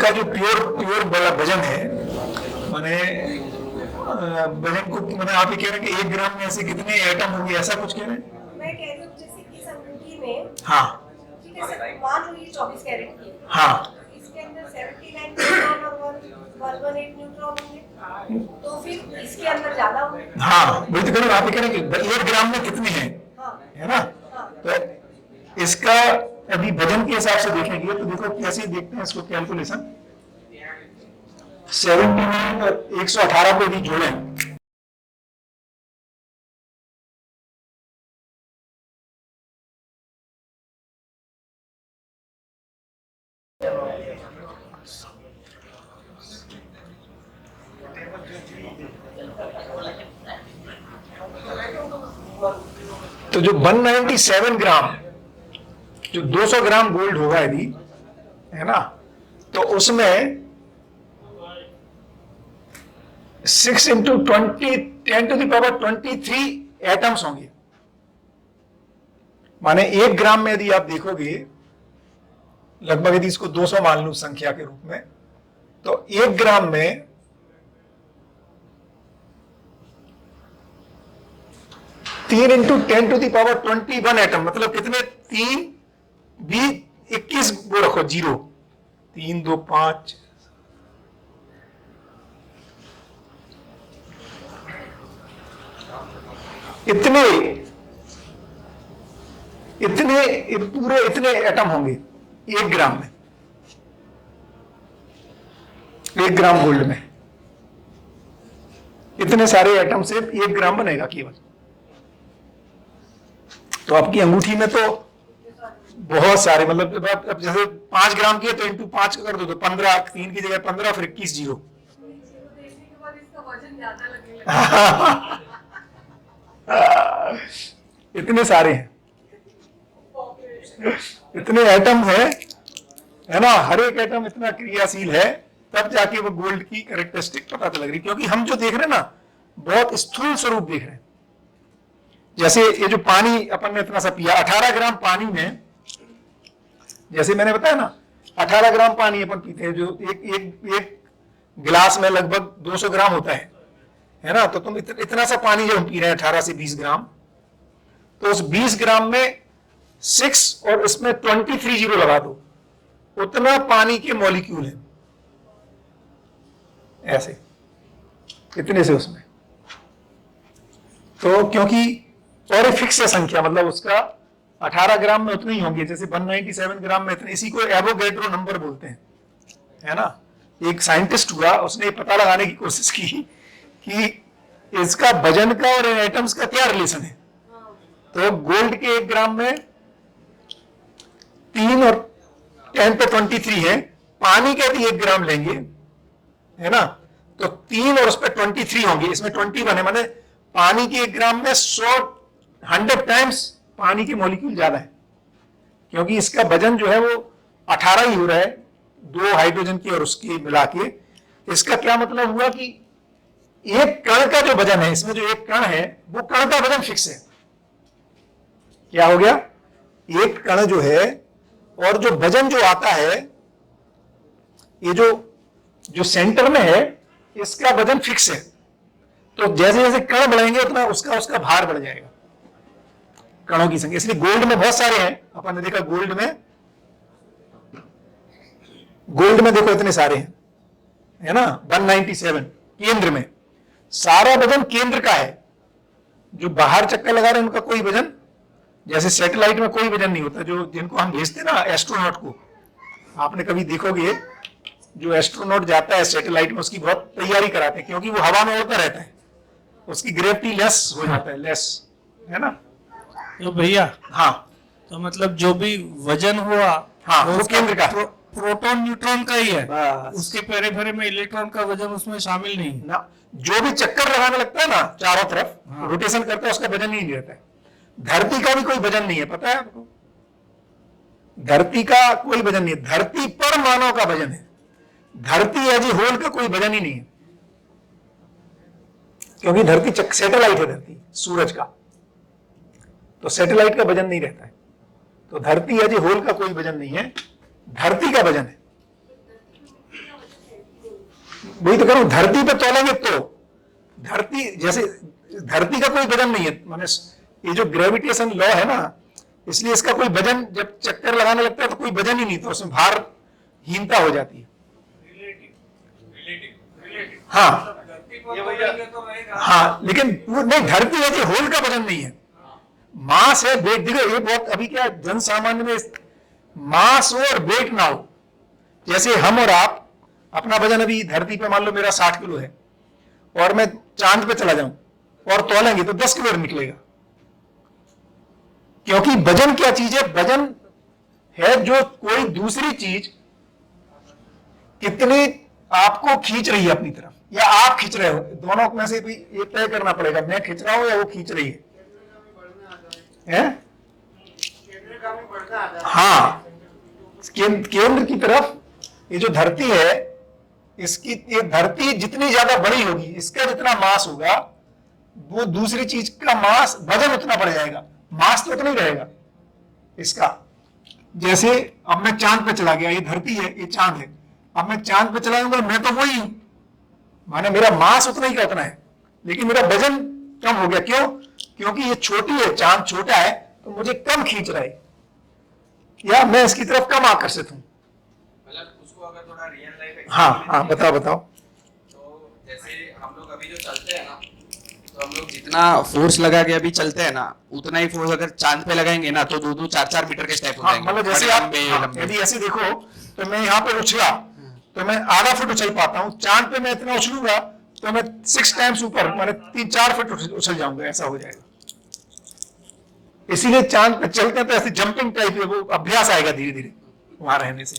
का जो प्योर बड़ा वजन है, माने वजन को मैंने आप ये कह रहे हैं कि 1 ग्राम में ऐसे कितने एटम होंगे, ऐसा कुछ कह रहे हैं? मैं कह रही हूँ जैसे इस अंगूठी में, हाँ ठीक है, मान लो ये 24 कैरेट की है, हाँ, इसके अंदर 79 न्यूट्रॉन और 118 न्यूट्रॉन होंगे, तो फिर इसके अंदर ज्यादा होंगे। हाँ वही तो कह रहे हैं, आप ये कह रहे हैं कि 1 ग्राम में कितने हैं, हाँ है ना? हाँ, तो इसका अभी वजन के हिसाब से देखेंगे तो देखो कैसे देखते हैं इसको कैलकुलेशन। 79 और 118 को भी जोड़ें, तो जो 197 ग्राम, जो 200 ग्राम गोल्ड होगा यदि, है ना, तो उसमें 6 इंटू 20 10⁻23 एटम्स होंगे। माने 1 ग्राम में यदि आप देखोगे, लगभग यदि इसको 200 मान लूं संख्या के रूप में, तो 1 ग्राम में 3 इंटू 10⁻21 एटम, मतलब कितने, 3 20 21 वो रखो, 0 3 2 5 इतने पूरे इतने एटम होंगे 1 ग्राम में, 1 ग्राम गोल्ड में इतने सारे एटम से 1 ग्राम बनेगा केवल। तो आपकी अंगूठी में तो बहुत सारे, मतलब अब जैसे 5 ग्राम की है तो इंटू 5 कर दो तो 15, 3 की जगह 15, फिर 21 0। देखने के बाद इसका वजन ज्यादा लगेगा। इतने सारे हैं, इतने एटम है ना, हर एक एटम इतना क्रियाशील है, तब जाके वो गोल्ड की कैरेक्टरिस्टिक पता तो लग रही। क्योंकि हम जो देख रहे हैं ना, बहुत स्थूल स्वरूप देख रहे हैं। जैसे ये जो पानी अपन ने इतना सा पिया, 18 ग्राम पानी में, जैसे मैंने बताया ना, 18 ग्राम पानी अपन पीते हैं, जो एक गिलास में लगभग 200 ग्राम होता है ना, तो तुम इतना सा पानी जब हम पी रहे हैं 18 से 20 ग्राम, तो उस 20 ग्राम में 6 और इसमें 23 जीरो लगा दो, उतना पानी के मॉलिक्यूल है, ऐसे इतने से उसमें। तो क्योंकि और एक फिक्स है संख्या, मतलब उसका 18 ग्राम में उतने ही होंगे, जैसे 197 ग्राम में इतने, इसी को एवोगैड्रो नंबर बोलते हैं, है ना। एक साइंटिस्ट हुआ, उसने पता लगाने की कोशिश की कि इसका वजन का और एटम्स का क्या रिलेशन है। तो गोल्ड के 1 ग्राम में 3 और 10⁻23 है, पानी का भी 1 ग्राम लेंगे, है ना, तो 3 और उस पर 23 होंगे, इसमें 21 है, माने पानी के 1 ग्राम में 100 टाइम्स पानी के मॉलिक्यूल ज्यादा है। क्योंकि इसका वजन जो है वो 18 ही हो रहा है, 2 हाइड्रोजन की और उसकी मिला के। इसका क्या मतलब हुआ कि एक कण का जो वजन है, इसमें जो एक कण है, वो कण का वजन फिक्स है। क्या हो गया, एक कण जो है और जो वजन जो आता है, ये जो सेंटर में है, इसका वजन फिक्स है। तो जैसे जैसे कण बढ़ेंगे उतना उसका भार बढ़ जाएगा, कणों की संख्या। इसलिए गोल्ड में बहुत सारे हैं, अपन ने देखा गोल्ड में देखो इतने सारे हैं, है ना, 197 केंद्र में, सारा वजन केंद्र का है। जो बाहर चक्कर लगा रहे हैं उनका कोई वजन, जैसे सैटेलाइट में कोई वजन नहीं होता, जो जिनको हम भेजते ना एस्ट्रोनॉट को, आपने कभी देखोगे जो एस्ट्रोनॉट जाता है सैटेलाइट में, उसकी बहुत तैयारी कराते हैं, क्योंकि वो हवा में उड़ता रहता है, उसकी ग्रेविटी लेस हो जाता है, लेस, है ना। तो भैया, हाँ, तो मतलब जो भी वजन हुआ, हाँ, वो केंद्र का प्रोटॉन न्यूट्रॉन का ही है, बस। उसके पेरिफेरी में इलेक्ट्रॉन का वजन उसमें शामिल नहीं ना। जो भी चक्कर लगाने लगता है ना चारों तरफ, रोटेशन करता है, उसका वजन ही नहीं रहता है। धरती का भी कोई वजन नहीं है, पता है आपको, धरती का कोई वजन नहीं है। धरती पर मानव का वजन है, धरती एज ए होल का कोई वजन ही नहीं है, क्योंकि धरती सैटेलाइट है, धरती सूरज का, तो सैटेलाइट का वजन नहीं रहता है। तो धरती एज ए होल का कोई वजन नहीं है, धरती का वजन है। वही तो करूं, धरती पे तोलेंगे तो धरती जैसे धरती का कोई वजन नहीं है, माने ये जो ग्रेविटेशन लॉ है ना, इसलिए इसका कोई वजन, जब चक्कर लगाने लगता है तो कोई वजन ही नहीं, तो उसमें भारहीनता हो जाती है। हाँ हाँ, लेकिन वो नहीं, धरती है कि होल का वजन नहीं है, मास है, वेट। देखो ये बहुत अभी क्या जन सामान्य में मास हो और वेट ना हो। जैसे हम और आप, अपना वजन अभी धरती पे मान लो मेरा 60 किलो है और मैं चांद पे चला जाऊं और तोलेंगे तो 10 किलो निकलेगा, क्योंकि वजन क्या चीज है? वजन है जो कोई दूसरी चीज कितनी आपको खींच रही है अपनी तरफ, या आप खींच रहे हो, दोनों में से भी ये तय करना पड़ेगा, मैं खींच रहा हूं या वो खींच रही है? हाँ, केंद्र की तरफ ये जो धरती है, इसकी ये धरती जितनी ज्यादा बड़ी होगी, इसका जितना मास होगा, वो दूसरी चीज का मास, वजन उतना बढ़ जाएगा, मास तो उतना ही रहेगा इसका। जैसे अब मैं चांद पे चला गया, ये धरती है, ये चांद है, अब मैं चांद पे चला जाऊंगा, मैं तो वही हूं, माने मेरा मास उतना ही का उतना है, लेकिन मेरा वजन कम हो गया। क्यों? क्योंकि ये छोटी है, चांद छोटा है, तो मुझे कम खींच रहा है, या मैं इसकी तरफ कम आकर्षित हूं। मतलब उसको अगर थोड़ा रियल लाइफ, हाँ, बताओ। तो जैसे हम लोग अभी जो चलते हैं ना, तो हम लोग जितना फोर्स लगा के अभी चलते हैं ना, उतना ही फोर्स अगर चांद पे लगाएंगे ना, तो 2-2, 4-4 मीटर के स्टेप हो हाँ, जाएंगे। मतलब जैसे आप यदि ऐसे देखो, तो मैं यहाँ पे उछला तो मैं आधा फुट उछल पाता हूँ, चांद पे मैं इतना उछलूंगा तो मैं 6 टाइम्स ऊपर, माने 3-4 फुट उछल जाऊंगा, ऐसा हो जाएगा। इसीलिए चांद पे चलते हैं तो ऐसे जंपिंग टाइप है, वो अभ्यास आएगा धीरे धीरे वहां रहने से।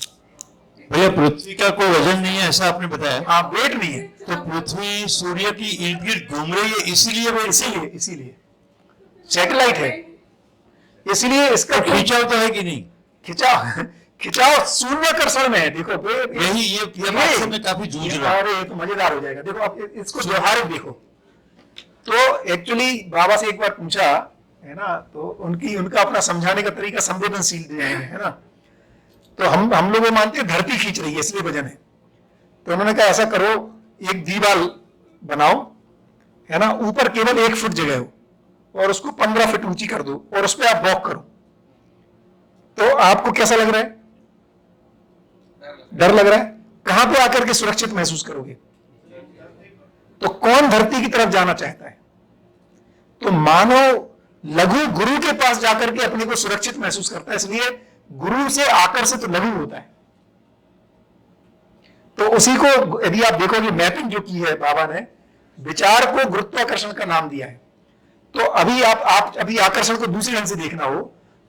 भैया पृथ्वी का कोई वजन नहीं है ऐसा आपने बताया, हाँ, वेट नहीं है, तो पृथ्वी सूर्य की इर्द गिर्द घूम रही है, इसीलिए वो इसीलिए सैटेलाइट है, इसलिए इसका खींचाव तो है कि नहीं? खिंचाव शून्याकर्षण में है। देखो यही ये बात से मैं काफी जूझ रहा हूं। अरे ये तो मजेदार हो जाएगा। देखो आप इसको व्यवहारिक देखो, तो एक्चुअली बाबा से एक बार पूछा है ना, तो उनका अपना समझाने का तरीका संवेदनशील डिजाइन है ना, तो हम लोग मानते हैं धरती खींच रही है इसलिए वजन है, तो उन्होंने कहा ऐसा करो, एक दीवार बनाओ है ना, ऊपर केवल 1 फुट जगह हो और उसको 15 फुट ऊंची कर दो और उस पर आप वॉक करो, तो आपको कैसा लग रहा है? डर लग रहा है। कहां पे आकर के सुरक्षित महसूस करोगे? तो कौन धरती की तरफ जाना चाहता है? तो मानव लघु गुरु के पास जाकर के अपने को सुरक्षित महसूस करता है, इसलिए गुरु से आकर्षित लघु होता है। तो उसी को यदि आप देखोगे, मैपिंग जो की है बाबा ने, विचार को गुरुत्वाकर्षण का नाम दिया है। तो अभी आप अभी आकर्षण को दूसरे ढंग से देखना हो,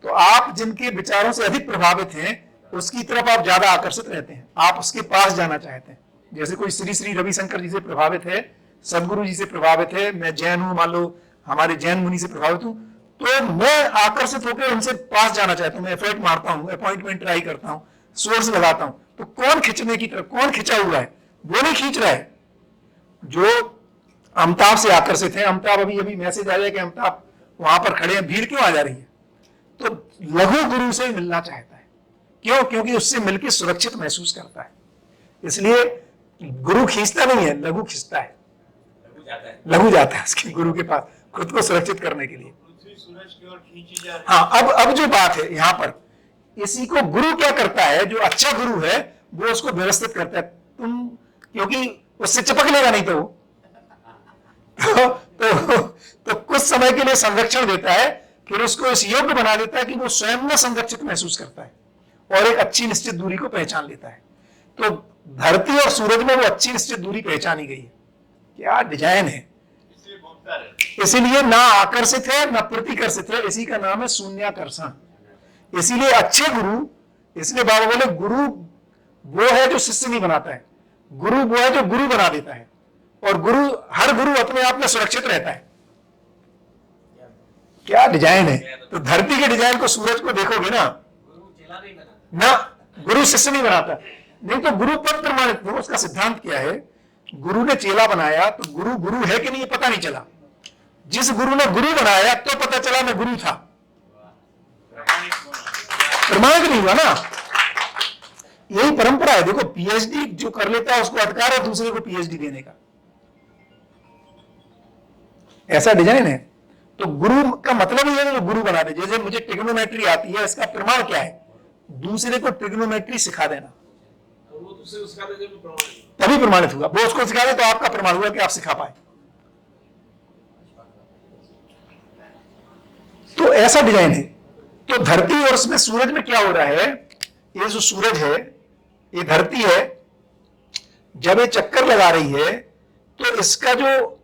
तो आप जिनके विचारों से अधिक प्रभावित हैं उसकी तरफ आप ज्यादा आकर्षित रहते हैं, आप उसके पास जाना चाहते हैं। जैसे कोई श्री रविशंकर जी से प्रभावित है, सदगुरु जी से प्रभावित है, मैं जैन हूं, मान लो हमारे जैन मुनि से प्रभावित हूं, तो मैं आकर्षित होकर उनसे पास जाना चाहता हूं, मैं एफर्ट मारता हूं, अपॉइंटमेंट ट्राई करता हूं, सोर्स लगाता हूं। तो कौन खिंचने की तरफ, कौन खिंचा हुआ है? वो नहीं खींच रहा है जो अमिताभ से आकर्षित है। अमिताभ अभी मैसेज आया कि अमिताभ वहां पर खड़े हैं, भीड़ क्यों आ जा रही है? तो लघु गुरु से मिलना चाहता है। क्यों? क्योंकि उससे मिलकर सुरक्षित महसूस करता है। इसलिए गुरु खींचता नहीं है, लघु खींचता है, लघु जाता है उसके गुरु के पास खुद को सुरक्षित करने के लिए। हाँ, अब जो बात है यहाँ पर, इसी को गुरु क्या करता है? जो अच्छा गुरु है वो उसको व्यवस्थित करता है। तुम क्योंकि उससे चिपक लेगा नहीं तो वो तो कुछ समय के लिए संरक्षण देता है, फिर उसको इस योग्य बना देता है कि वो स्वयं में संरक्षित महसूस करता है और एक अच्छी निश्चित दूरी को पहचान लेता है। तो धरती और सूरज में वो अच्छी निश्चित दूरी पहचानी गई है। क्या डिजाइन है! इसीलिए ना आकर्षित है ना प्रतिकर्षित है, इसी का नाम है शून्याकर्षण। इसीलिए अच्छे गुरु, इसलिए बाबा बोले गुरु वो है जो शिष्य नहीं बनाता है, गुरु वो है जो गुरु बना देता है। और हर गुरु अपने आप में सुरक्षित रहता है। क्या डिजाइन है! तो धरती के डिजाइन को, सूरज को देखोगे ना, गुरु शिष्य नहीं बनाता। नहीं तो गुरु पद प्रमाणित हो, उसका सिद्धांत क्या है? गुरु ने चेला बनाया तो गुरु है कि नहीं ये पता नहीं चला। जिस गुरु ने गुरु बनाया तो पता चला मैं गुरु था, प्रमाणित नहीं हुआ ना। यही परंपरा है। देखो पीएचडी जो कर लेता है उसको अधिकार है दूसरे को पीएचडी देने का, ऐसा डिजाइन है। तो गुरु का मतलब ही है कि गुरु बना दे। जैसे मुझे ट्रिग्नोमेट्री आती है, इसका प्रमाण क्या है? दूसरे को ट्रिग्नोमेट्री सिखा देना, तभी प्रमाणित होगा। वो उसको सिखा दे तो आपका प्रमाण हुआ कि आप सिखा पाए। तो ऐसा डिजाइन है। तो धरती और उसमें सूरज में क्या हो रहा है? ये जो सूरज है, ये धरती है, जब ये चक्कर लगा रही है तो इसका जो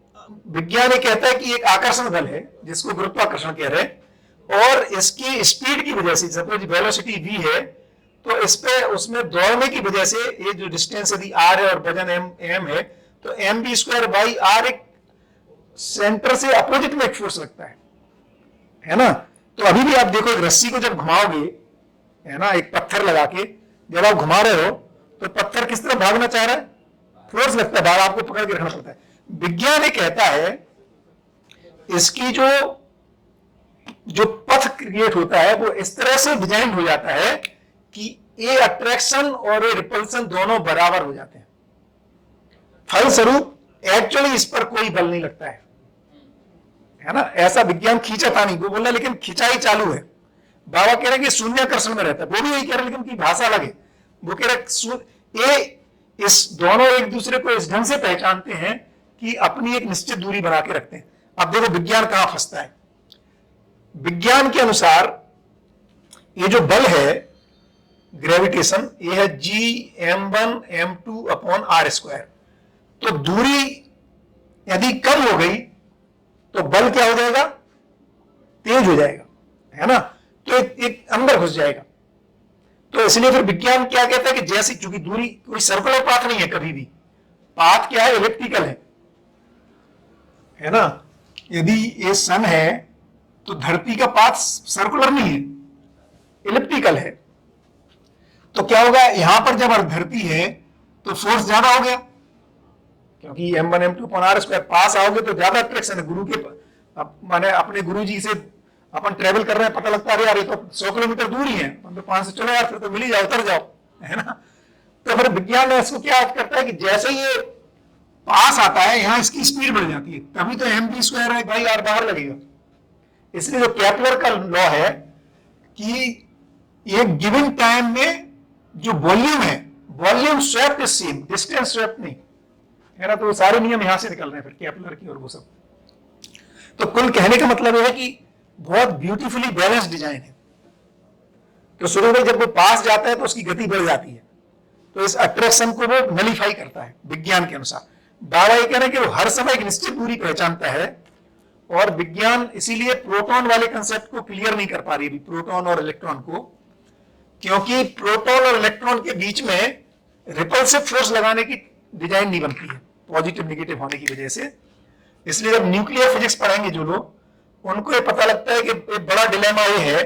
विज्ञान ये कहता है कि एक आकर्षण बल है जिसको गुरुत्वाकर्षण कह रहे हैं, और इसकी स्पीड की वजह से, सपोज वेलोसिटी v है, तो इस पे उसमें दौड़ने की वजह से ये जो डिस्टेंस यदि r है और वजन m है, तो mv²/r एक सेंटर से अपोजिट में एक फोर्स लगता है ना। तो अभी भी आप देखो एक रस्सी को जब घुमाओगे, है ना, एक पत्थर लगा के जब आप घुमा रहे हो तो पत्थर किस तरह भागना चाह रहा है? फोर्स लगता है, बाहर आपको पकड़ के रखना पड़ता है। विज्ञान ये कहता है इसकी जो पथ क्रिएट होता है वो इस तरह से डिजाइन हो जाता है कि ए अट्रैक्शन और ए रिपल्सन दोनों बराबर हो जाते हैं। फलस्वरूप एक्चुअली इस पर कोई बल नहीं लगता है ना। ऐसा विज्ञान खींचता नहीं, वो बोल रहा लेकिन खिंचाई चालू है। बाबा कह रहे हैं कि शून्याकर्षण में रहता है, वो भी यही कह रहे हैं लेकिन उनकी भाषा अलग है। वो कह रहे इस दोनों एक दूसरे को इस ढंग से पहचानते हैं कि अपनी एक निश्चित दूरी बना के रखते हैं। अब देखो विज्ञान कहां फंसता है। विज्ञान के अनुसार ये जो बल है ग्रेविटेशन, ये है Gm1m2/r²। तो दूरी यदि कम हो गई तो बल क्या हो जाएगा? तेज हो जाएगा, है ना। तो एक अंदर घुस जाएगा। तो इसलिए फिर विज्ञान क्या कहता है कि जैसी, चूंकि दूरी कोई सर्कुलर पाथ नहीं है, कभी भी पाथ क्या है? इलिप्टिकल है ना। यदि ये सन है तो धरती का पाथ सर्कुलर नहीं है, इलिप्टिकल है। तो क्या होगा? यहां पर जब धरती है तो फोर्स ज्यादा हो गया, क्योंकि m1m2/r² पास आओगे तो ज्यादा अट्रैक्शन है। गुरु के माने अपने गुरु जी से अपन ट्रेवल कर रहे हैं, पता लगता है यार ये तो 100 किलोमीटर दूर ही है, हम तो 5 से चलो यार, फिर तो मिल ही जाओ, उतर जाओ, है ना। तो फिर विज्ञान इसको क्या करता है कि जैसे ये पास आता है यहां इसकी स्पीड बढ़ जाती है, तभी तो mv²/r बाहर लगेगा। इसलिए जो केपलर का लॉ है कि एक गिवन टाइम में जो वॉल्यूम है, volume swept is same, distance swept नहीं, है ना। तो सारे नियम यहां से निकल रहे हैं फिर केपलर की और वो सब। तो कुल कहने का मतलब यह है कि बहुत ब्यूटीफुली बैलेंस डिजाइन है। तो शुरू में जब वो पास जाता है तो उसकी गति बढ़ जाती है, तो इस अट्रैक्शन को वो नलीफाई करता है विज्ञान के अनुसार। बाबा ये कह रहे हैं कि वो हर समय एक निश्चित दूरी पहचानता है, और विज्ञान इसीलिए प्रोटॉन वाले कंसेप्ट को क्लियर नहीं कर पा रही अभी, प्रोटॉन और इलेक्ट्रॉन को, क्योंकि प्रोटॉन और इलेक्ट्रॉन के बीच में रिपल्सिव फोर्स लगाने की डिजाइन नहीं बनती है, पॉजिटिव नेगेटिव होने की वजह से। इसलिए जब न्यूक्लियर फिजिक्स पढ़ेंगे जो लोग, उनको ये पता लगता है कि एक बड़ा डिलेमा ये है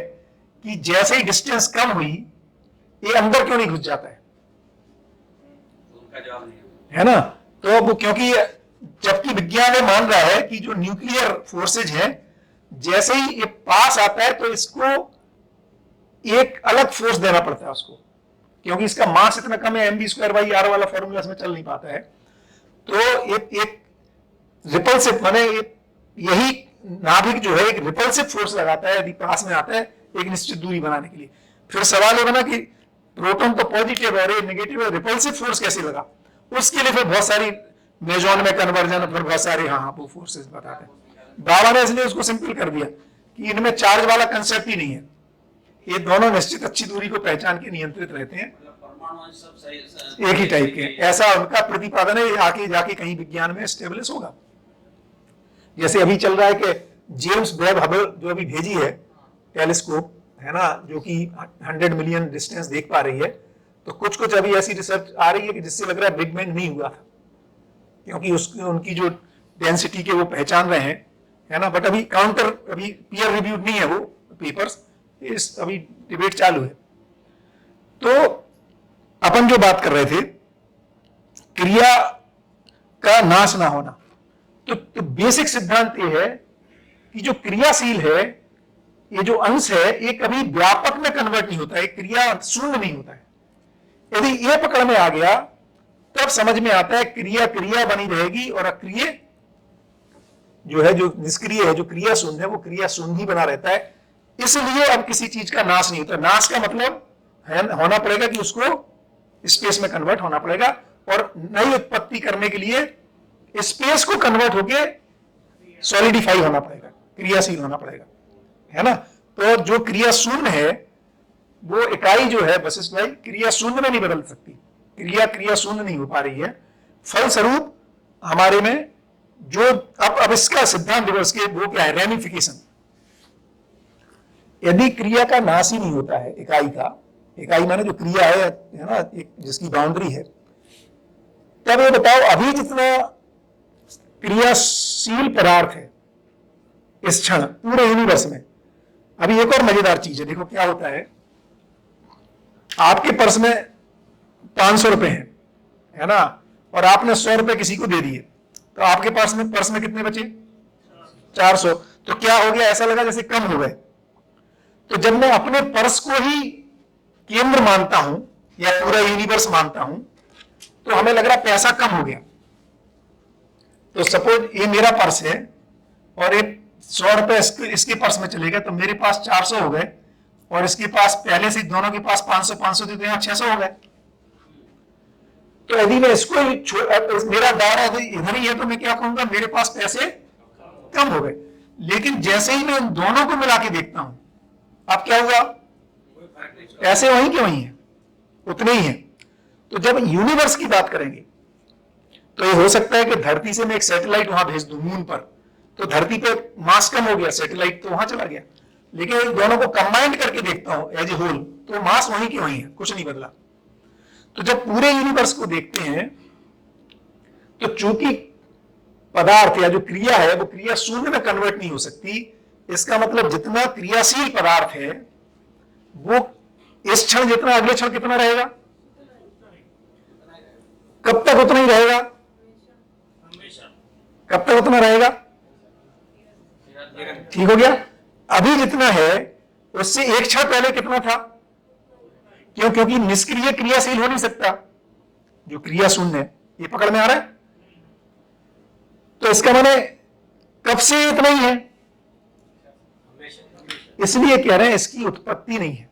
कि जैसे ही डिस्टेंस कम हुई ये अंदर क्यों नहीं घुस जाता है, उनका जवाब नहीं है ना। तो वो क्योंकि जबकि विज्ञान ये मान रहा है कि जो न्यूक्लियर फोर्सेज है, जैसे ही ये पास आता है तो इसको एक अलग फोर्स देना पड़ता है उसको, क्योंकि इसका मास इतना कम है, mv²/r वाला फॉर्मूला इसमें चल नहीं पाता है। तो एक रिपल्सिव माने यही नाभिक जो है एक रिपल्सिव फोर्स लगाता है यदि पास में आता है एक निश्चित दूरी बनाने के लिए। फिर सवाल ये बना कि प्रोटॉन तो पॉजिटिव है, नेगेटिव है, रिपल्सिव फोर्स कैसे लगा? उसके लिए फिर बहुत सारी मेजॉन में कन्वर्जन, फिर बहुत सारे वो फोर्सेस बताते हैं। बाबा ने इसलिए उसको सिंपल कर दिया कि इनमें चार्ज वाला कंसेप्ट ही नहीं है, ये दोनों निश्चित अच्छी दूरी को पहचान के नियंत्रित रहते हैं, एक ही टाइप के। ऐसा उनका प्रतिपादन है, आके जाके कहीं विज्ञान में स्टेब्लिश होगा। जैसे अभी चल रहा है कि जेम्स वेब हबल जो अभी भेजी है टेलीस्कोप, है ना, जो कि 100 मिलियन डिस्टेंस देख पा रही है, तो कुछ अभी ऐसी रिसर्च आ रही है कि जिससे लग रहा है बिग बैंग नहीं हुआ था, क्योंकि उनकी जो डेंसिटी के वो पहचान रहे हैं, है ना। बट अभी काउंटर, अभी पीयर रिव्यूड नहीं है वो पेपर्स, इस अभी डिबेट चालू है। तो अपन जो बात कर रहे थे क्रिया का नाश ना होना, तो बेसिक सिद्धांत ये है कि जो क्रियाशील है, ये जो अंश है, ये कभी व्यापक में कन्वर्ट नहीं होता है, क्रिया शून्य नहीं होता है। यदि ये पकड़ में आ गया तब समझ में आता है क्रिया क्रिया बनी रहेगी और अक्रिय जो है, जो निष्क्रिय है, जो क्रिया शून्य है, वो क्रिया शून्य ही बना रहता है। इसलिए अब किसी चीज का नाश नहीं होता। नाश का मतलब है होना पड़ेगा कि उसको स्पेस में कन्वर्ट होना पड़ेगा, और नई उत्पत्ति करने के लिए स्पेस को कन्वर्ट होके सॉलिडिफाई होना पड़ेगा, क्रियाशील होना पड़ेगा, है ना। तो जो क्रिया शून्य है वो इकाई जो है वशिष्ठ भाई क्रिया शून्य में नहीं बदल सकती, क्रिया क्रिया शून्य नहीं हो पा रही है। फलस्वरूप हमारे में जो अब इसका सिद्धांत दिवस के वो क्या है, रेमिफिकेशन। यदि क्रिया का नाश ही नहीं होता है इकाई का, इकाई माने जो क्रिया है ना, एक जिसकी बाउंड्री है, तब ये बताओ अभी जितना क्रियाशील पदार्थ है इस क्षण पूरे यूनिवर्स में, अभी एक और मजेदार चीज है, देखो क्या होता है। आपके पर्स में 500 रुपए है ना, और आपने 100 रुपए किसी को दे दिए, तो आपके पास में पर्स में कितने बचे? 400। तो क्या हो गया, ऐसा लगा जैसे कम हो गए। तो जब मैं अपने पर्स को ही केंद्र मानता हूं या पूरा यूनिवर्स मानता हूं, तो हमें लग रहा पैसा कम हो गया। तो सपोज ये मेरा पर्स है और एक 100 रुपए इसके पर्स में चले गए, तो मेरे पास 400 हो गए, और इसके पास पहले से दोनों के पास 500 थे, तो यहाँ 600 हो गए। तो यदि मैं इसको ही मेरा दायरा इधर ही है, तो मैं क्या कहूंगा, मेरे पास पैसे कम हो गए। लेकिन जैसे ही मैं इन दोनों को मिला के देखता हूं, अब क्या हुआ, पैसे वहीं के वहीं है, उतने ही है। तो जब यूनिवर्स की बात करेंगे तो ये हो सकता है कि धरती से मैं एक सैटेलाइट वहां भेज दूं मून पर, तो धरती पे मास कम हो गया, सैटेलाइट तो वहां चला गया। लेकिन इन दोनों को कंबाइंड करके देखता हूं एज ए होल, तो मास वहीं के वहीं है, कुछ नहीं बदला। तो जब पूरे यूनिवर्स को देखते हैं तो चूंकि पदार्थ या जो क्रिया है वो क्रिया शून्य में कन्वर्ट नहीं हो सकती, इसका मतलब जितना क्रियाशील पदार्थ है वो इस क्षण जितना अगले क्षण कितना रहेगा, कब तक उतना ही रहेगा, कब तक उतना रहेगा, ठीक हो गया। अभी जितना है उससे एक क्षण पहले कितना था, क्यों, क्योंकि निष्क्रिय क्रियाशील हो नहीं सकता, जो क्रिया शून्य है। ये पकड़ में आ रहा है। तो इसका माने कब से इतना ही है, इसलिए कह रहे हैं इसकी उत्पत्ति नहीं है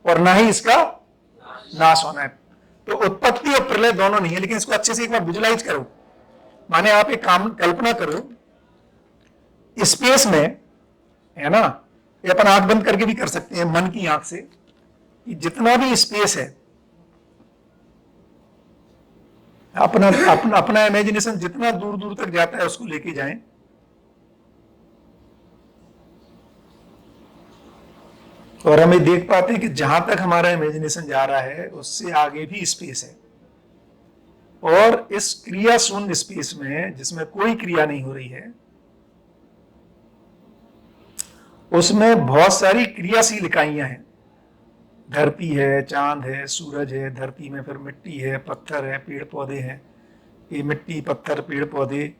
और ना ही इसका नाश होना है। तो उत्पत्ति और प्रलय दोनों नहीं है। लेकिन इसको अच्छे से एक बार विजुलाइज करो, माने आप एक काम कल्पना करो, स्पेस में है ना, ये अपन आंख बंद करके भी कर सकते हैं मन की आंख से, कि जितना भी स्पेस है, अपना इमेजिनेशन जितना दूर दूर तक जाता है उसको लेके जाएं, और हमें देख पाते हैं कि जहां तक हमारा इमेजिनेशन जा रहा है उससे आगे भी स्पेस है। और इस क्रिया शून्य स्पेस में जिसमें कोई क्रिया नहीं हो रही है, उसमें बहुत सारी क्रियाशील इकाइयां हैं। धरती है, चांद है, सूरज है, धरती में फिर मिट्टी है, पत्थर है, पेड़ पौधे हैं। ये मिट्टी, पत्थर, पेड़ पौधे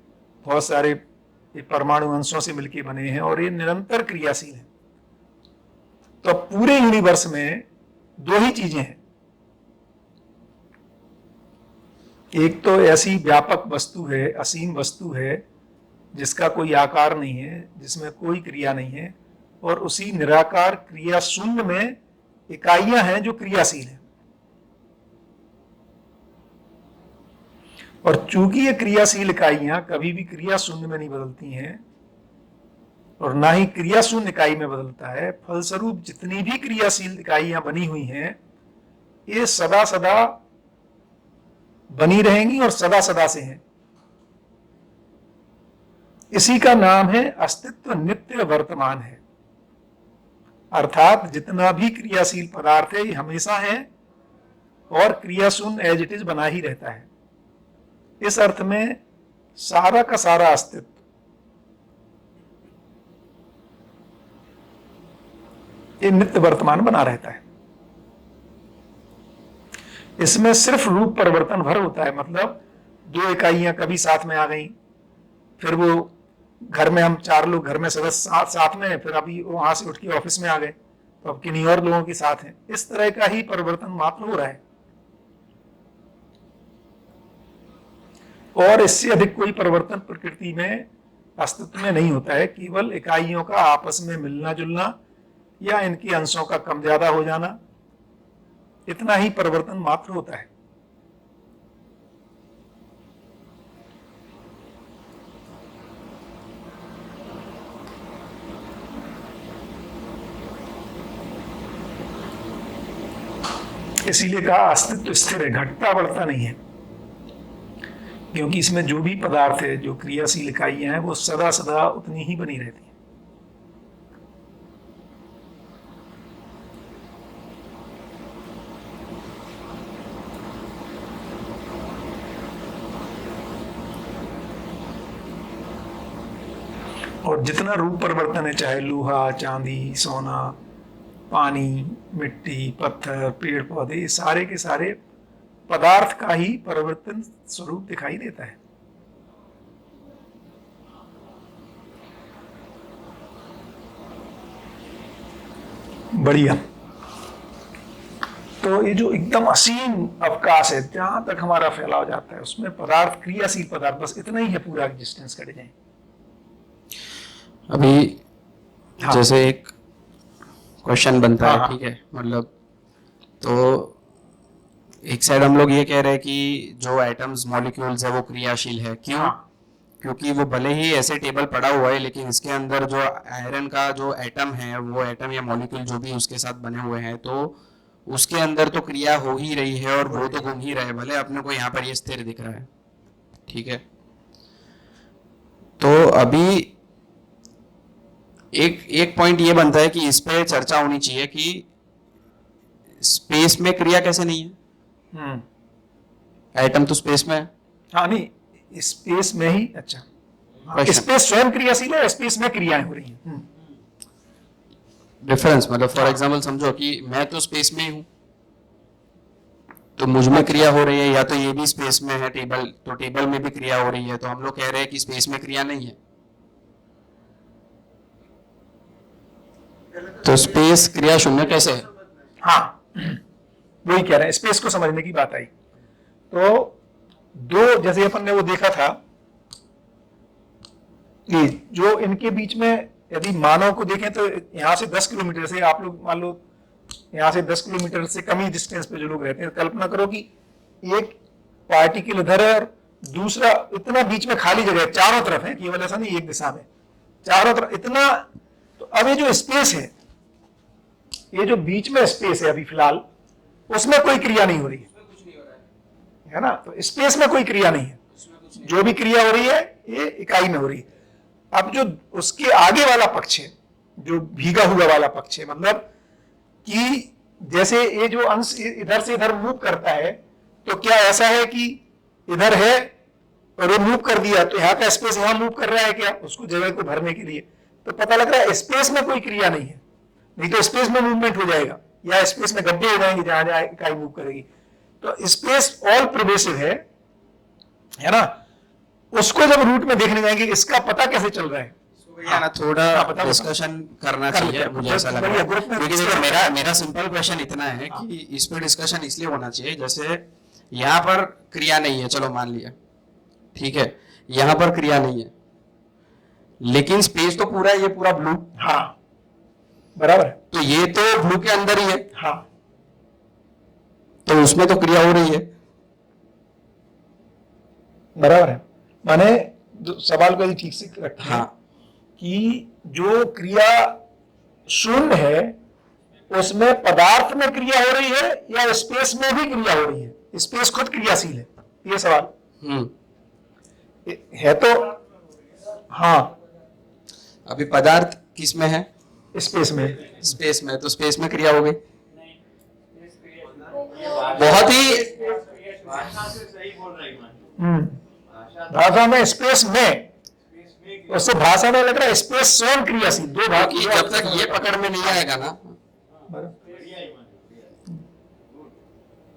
बहुत सारे ये परमाणु अंशों से मिलकर बने हैं और ये निरंतर क्रियाशील है। तो पूरे यूनिवर्स में दो ही चीजें हैं, एक तो ऐसी व्यापक वस्तु है, असीम वस्तु है जिसका कोई आकार नहीं है, जिसमें कोई क्रिया नहीं है, और उसी निराकार क्रिया शून्य में इकाइयां हैं जो क्रियाशील हैं। और चूंकि ये क्रियाशील इकाइयां कभी भी क्रिया शून्य में नहीं बदलती हैं और ना ही क्रिया शून्य इकाई में बदलता है, फलस्वरूप जितनी भी क्रियाशील इकाइयां बनी हुई हैं ये सदा सदा बनी रहेंगी और सदा सदा से हैं। इसी का नाम है अस्तित्व नित्य वर्तमान है। अर्थात जितना भी क्रियाशील पदार्थ है ये हमेशा है और क्रिया शून्य एज इट इज बना ही रहता है। इस अर्थ में सारा का सारा अस्तित्व ये नित्य वर्तमान बना रहता है। इसमें सिर्फ रूप परिवर्तन भर होता है, मतलब दो इकाइयां कभी साथ में आ गई, फिर वो घर में हम 4 लोग घर में सदस्य साथ में, फिर अभी वहां से उठ के ऑफिस में आ गए तो अब किन्हीं और लोगों के साथ हैं। इस तरह का ही परिवर्तन मात्र हो रहा है। और इससे अधिक कोई परिवर्तन प्रकृति में अस्तित्व में नहीं होता है। केवल इकाइयों का आपस में मिलना जुलना या इनके अंशों का कम ज्यादा हो जाना, इतना ही परिवर्तन मात्र होता है। इसीलिए कहा अस्तित्व स्थिर है, घटता बढ़ता नहीं है, क्योंकि इसमें जो भी पदार्थ है, जो क्रियाशील इकाइयां हैं, वो सदा सदा उतनी ही बनी रहती हैं। और जितना रूप परिवर्तन है, चाहे लोहा, चांदी, सोना, पानी, मिट्टी, पत्थर, पेड़ पौधे, ये सारे के सारे पदार्थ का ही परिवर्तन स्वरूप दिखाई देता है। बढ़िया। तो ये जो एकदम असीम अवकाश है, जहां तक हमारा फैलाव जाता है, उसमें पदार्थ, क्रियाशील पदार्थ, बस इतना ही है पूरा एग्जिस्टेंस का डिजाइन। अभी हाँ। जैसे एक क्वेश्चन बनता है, हाँ। ठीक है, मतलब तो एक साइड हम लोग ये कह रहे हैं कि जो एटम्स, मॉलिक्यूल्स है वो क्रियाशील है। क्यों? हाँ। क्योंकि वो भले ही ऐसे टेबल पड़ा हुआ है, लेकिन इसके अंदर जो आयरन का जो एटम है, वो एटम या मॉलिक्यूल जो भी उसके साथ बने हुए हैं, तो उसके अंदर तो क्रिया हो ही रही है और वो तो घूम ही रहे, भले अपने को यहाँ पर ये स्थिर दिख रहा है, ठीक है। तो अभी एक पॉइंट ये बनता है कि इस पे चर्चा होनी चाहिए कि स्पेस में क्रिया कैसे नहीं है? एटम तो स्पेस में है। हाँ, नहीं, स्पेस में ही। अच्छा, Question. स्पेस स्वयं क्रियाशील है, स्पेस में क्रियाएं हो रही हैं। डिफरेंस मतलब फॉर एग्जांपल समझो कि मैं तो स्पेस में ही हूं, तो मुझ में क्रिया हो रही है, या तो ये भी स्पेस में है टेबल, तो टेबल में भी क्रिया हो रही है, तो हम लोग कह रहे हैं कि स्पेस में क्रिया नहीं है। तो स्पेस क्रिया शून्य कैसे है? हाँ, वही कह रहे हैं, स्पेस को समझने की बात आई। तो दो, जैसे अपन ने वो देखा था, ये जो इनके बीच में यदि मानव को देखें तो यहां से 10 किलोमीटर से, आप लोग मान लो यहां से 10 किलोमीटर से कम ही डिस्टेंस पे जो लोग रहते हैं, कल्पना करो कि एक पार्टिकल इधर है और दूसरा इतना बीच में खाली जगह है, चारों तरफ है, केवल ऐसा नहीं एक दिशा में, चारों तरफ इतना। तो अब ये जो स्पेस है, ये जो बीच में स्पेस है अभी फिलहाल, उसमें कोई क्रिया नहीं हो रही है ना। तो स्पेस में कोई क्रिया नहीं है, जो भी क्रिया हो रही है ये इकाई में हो रही है। अब जो उसके आगे वाला पक्ष है, जो भीगा हुआ वाला पक्ष है, मतलब कि जैसे ये जो अंश इधर से इधर मूव करता है, तो क्या ऐसा है कि इधर है और वो मूव कर दिया तो यहाँ का स्पेस यहाँ मूव कर रहा है क्या, उसको जगह को भरने के लिए? तो पता लग रहा है स्पेस में कोई क्रिया नहीं है, नहीं तो स्पेस में मूवमेंट हो जाएगा, या स्पेस में गड्ढे हो जाएंगे जहां जहां इकाई मूव करेगी। तो स्पेस ऑल प्रोग्रेसिव है ना। उसको जब रूट में देखने जाएंगे, इसका पता कैसे चल रहा है, भैया ना थोड़ा डिस्कशन करना चाहिए, मुझे ऐसा लग रहा है। क्योंकि देखो मेरा सिंपल क्वेश्चन इतना है कि इस पर डिस्कशन इसलिए होना चाहिए, जैसे यहाँ पर क्रिया नहीं है, चलो मान लिया, ठीक है, यहाँ पर क्रिया नहीं है, लेकिन स्पेस तो पूरा है, ये पूरा ब्लू, हाँ बराबर है, तो ये तो ब्लू के अंदर ही है, हाँ, तो उसमें तो क्रिया हो रही है। बराबर है। माने सवाल को ठीक से रखें, हाँ, कि जो क्रिया शून्य है उसमें पदार्थ में क्रिया हो रही है या स्पेस में भी क्रिया हो रही है? स्पेस खुद क्रियाशील है, ये सवाल है। तो हाँ, अभी पदार्थ किस में है? स्पेस में। स्पेस में, तो स्पेस में क्रिया हो गई। बहुत ही भाषा में स्पेस में, उससे भाषा में लग रहा है स्पेस स्वयं क्रियाशील। दो भाग, जब तक ये पकड़ में नहीं आएगा ना,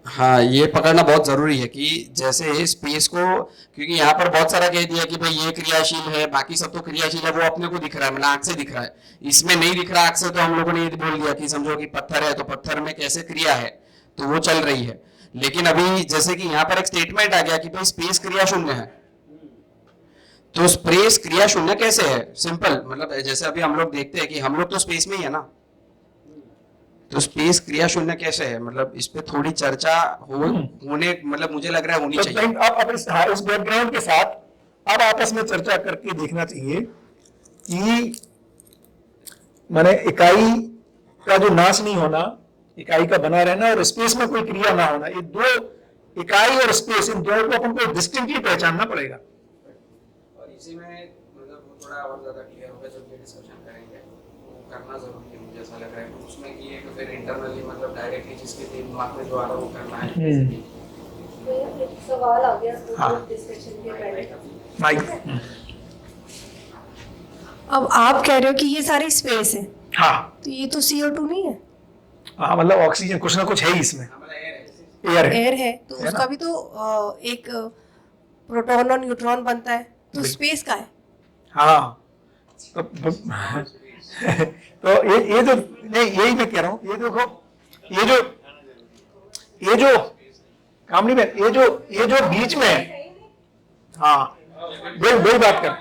हाँ, ये पकड़ना बहुत जरूरी है कि जैसे स्पेस को, क्योंकि यहाँ पर बहुत सारा कह दिया कि भाई ये क्रियाशील है, बाकी सब तो क्रियाशील है, वो अपने को दिख रहा है, मतलब आंख से दिख रहा है, इसमें नहीं दिख रहा आंख से, तो हम लोगों ने ये बोल दिया कि समझो कि पत्थर है, तो पत्थर में कैसे क्रिया है, तो वो चल रही है। लेकिन अभी जैसे कि यहाँ पर एक स्टेटमेंट आ गया कि भाई स्पेस क्रिया शून्य है, तो स्पेस क्रिया शून्य कैसे है? सिंपल, मतलब जैसे अभी हम लोग देखते हैं कि हम लोग तो स्पेस में ही है ना, तो स्पेस क्रिया शून्य कैसे है? मतलब इस पे थोड़ी चर्चा होने, मतलब मुझे लग रहा है होनी चाहिए। अब इस बैकग्राउंड के साथ अब आपस में चर्चा करके देखना चाहिए कि माने इकाई का जो नाश नहीं होना, इकाई का बना रहना और स्पेस में कोई क्रिया ना होना, ये दो, इकाई और स्पेस, इन दोनों को अपन को डिस्टिंक्टली पहचानना पड़ेगा। और इसी में मतलब थोड़ा और ज्यादा क्लियर होगा जब ये डिस्कशन करेंगे, वो करना जरूरी है मुझे ऐसा लग रहा है। उसमें कि ये फिर इंटरनली मतलब डायरेक्टली जिसके दिमाग में जो आ रहा है वो करना है। एक सवाल आ गया हाँ। डिस्कशन के पहले। माइक। अब आप कह रहे हो कि ये सारी स्पेस है, हाँ तो ये तो CO2 नहीं है, हाँ, मतलब ऑक्सीजन कुछ ना कुछ है ही इसमें, एयर है। एयर है, तो है उसका ना? भी तो एक प्रोटॉन और न्यूट्रॉन बनता है, तो बिल्कुल। स्पेस का है। हाँ तो ये जो नहीं, यही मैं कह रहा हूँ, ये देखो, ये जो कामनी में ये जो बीच में है, हाँ वही बात कर,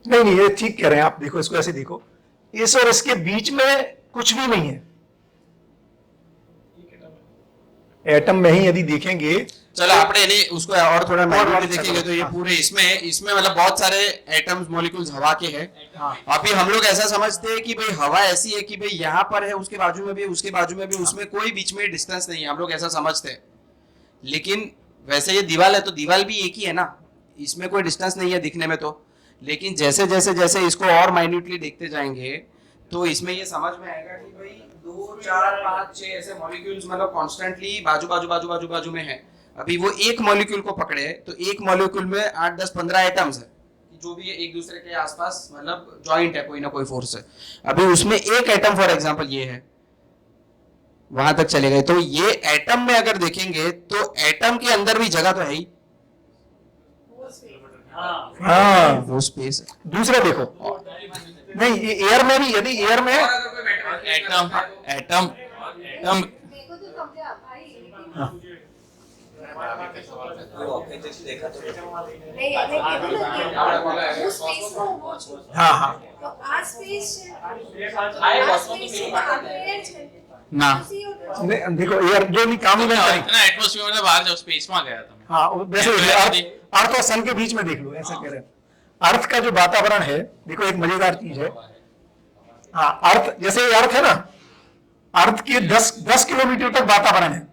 नहीं ये ठीक कह रहे हैं आप। देखो इसको ऐसे देखो, इस और इसके बीच में कुछ भी नहीं है, एटम में ही यदि देखेंगे। चलो आपने नहीं उसको और थोड़ा मैन्युअली अच्छा देखेंगे तो ये हाँ। पूरे इसमें मतलब बहुत सारे एटम्स मॉलिक्यूल्स हवा के हैं। हाँ। अभी हम लोग ऐसा समझते हैं कि भाई हवा ऐसी है कि भाई यहाँ पर है, उसके बाजू में भी, उसके बाजू में भी, उसमें कोई बीच में डिस्टेंस नहीं है, हम लोग ऐसा समझते हैं। लेकिन वैसे ये दीवार है तो दीवार भी एक ही है ना, इसमें कोई डिस्टेंस नहीं है दिखने में तो। लेकिन जैसे जैसे जैसे इसको और माइन्यूटली देखते जाएंगे तो इसमें ये समझ में आएगा कि भाई 2 4 5 6 ऐसे मॉलिक्यूल्स मतलब कॉन्स्टेंटली बाजू में है। अभी वो एक मॉलिक्यूल को पकड़े तो एक मॉलिक्यूल में 8 10 15 एटम्स है, जो भी एक दूसरे के आसपास मतलब जॉइंट है, कोई ना कोई फोर्स है। अभी उसमें एक एटम फॉर एग्जांपल ये है, वहां तक चले गए, तो ये एटम में अगर देखेंगे तो एटम के अंदर भी जगह तो है ही, हाँ वो स्पेस है। दूसरा देखो, नहीं ये एयर में भी, यदि एयर में एटम एटम एटम हाँ, हाँ हाँ ना नहीं, देखो एयर जो नहीं काम ही नहीं करेंगे। इतना एटमॉस्फेयर में बाहर जब स्पेस में गया था मैं। हाँ वैसे अर्थ और सन के बीच में देख लो, ऐसा कह रहे हैं। अर्थ का जो वातावरण है, देखो एक मजेदार चीज है। हाँ अर्थ, जैसे अर्थ है ना, अर्थ के 10 किलोमीटर तक वातावरण है।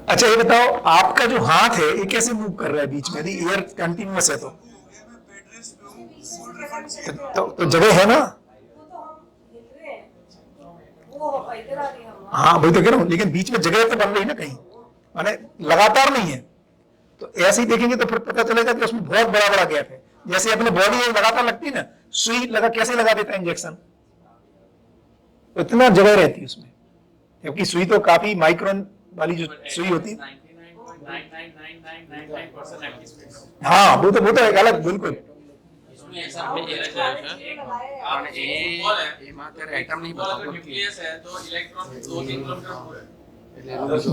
अच्छा ये बताओ, आपका जो हाथ है ये कैसे मूव कर रहा है बीच में, यदि एयर कंटिन्यूअस है तो जगह है ना। हाँ वही तो कह रहा हूँ, लेकिन बीच में जगह तो बन रही है ना कहीं, माने लगातार नहीं है। तो ऐसे ही देखेंगे तो फिर पता चलेगा कि उसमें बहुत बड़ा बड़ा गैप है। जैसे अपने बॉडी में लगातार लगती है ना, सुई लगा कैसे लगा देता है इंजेक्शन, तो इतना जगह रहती है उसमें, क्योंकि सुई तो काफी माइक्रोन वाली जो सुई होती है। 99.9999% एम्प्टी स्पेस। हाँ वो तो एक अलग, बिल्कुल इसमें ऐसा भी है सर, आप ये मात्र एटम नहीं बता, न्यूक्लियस है तो इलेक्ट्रॉन 2-3 किलोमीटर दूर है,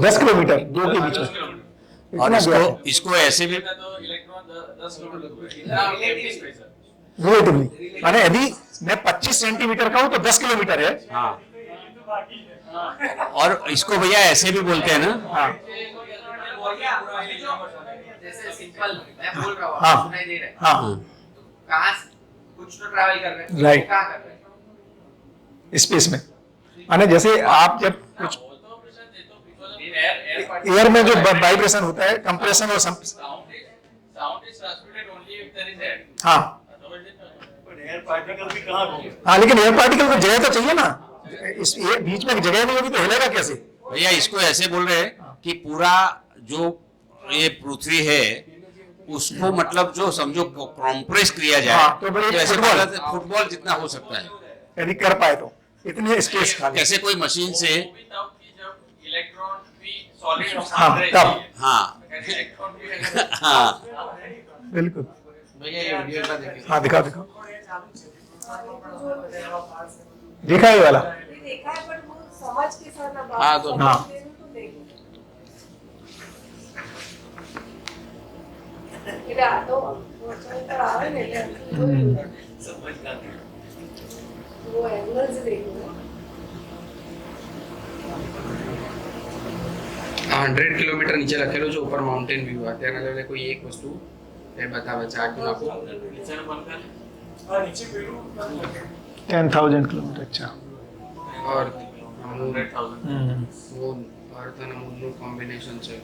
10 किलोमीटर दो के बीच 10 में किलोमीटर और इतना gap है। इसको ऐसे भी तो इलेक्ट्रॉन 10 किलोमीटर दूर है, इतना एम्प्टी स्पेस है। रिलेटिवली, माने यदि मैं 25 सेंटीमीटर का हूं तो 10 किलोमीटर है। हाँ, और इसको भैया ऐसे भी बोलते हैं ना। हाँ जैसे सिंपल मैं बोल रहा हूँ, हाँ। सुनाई दे रहा है, हाँ कहाँ से कुछ तो ट्रैवल कर रहे हैं, Right. वो कहाँ कर रहे हैं? स्पेस में, माने जैसे आप जब कुछ एयर एयर में जो वाइब्रेशन होता है, कंप्रेशन और sound is transmitted only if there is air, हाँ हाँ, लेकिन एयर पार्टिकल को जगह तो चाहिए ना, इस ये बीच में जगह नहीं होगी तो हिलेगा कैसे। भैया इसको ऐसे बोल रहे हैं कि पूरा जो ये पृथ्वी है उसको मतलब जो समझो कॉम्प्रेस किया जाए, हाँ, तो बड़ी ऐसे फुटबॉल। फुटबॉल जितना हो सकता है, यदि कर पाए तो इतने स्पेस खाली। कैसे कोई मशीन से। वो भी तब कि जब इलेक्ट्रॉन भी सॉलिड हाँ, तब। हाँ इलेक्ट्रॉन भी हाँ बिल्कुल। भैया ये वीडियो ना देखिए। हाँ दिखा देखा ये वाला। ये देखा है, बट वो समझ के साथ ना बात हाँ, तो समझ हाँ। के तो देखो। એટલે આ તો વચન પર આવે ને એટલે वो एंगल से देखो 100 કિલોમીટર નીચે લખેલું છે ઉપર માઉન્ટેન વ્યૂ અત્યારના લેવલે કોઈ એક વસ્તુ એ બતાવે છે આટલું નાખો નીચેનું બંધ કરે. 10,000 किलोमीटर अच्छा અર્થ મૂન 100,000. મૂન અર્થ અને મૂનનું કોમ્બિનેશન છે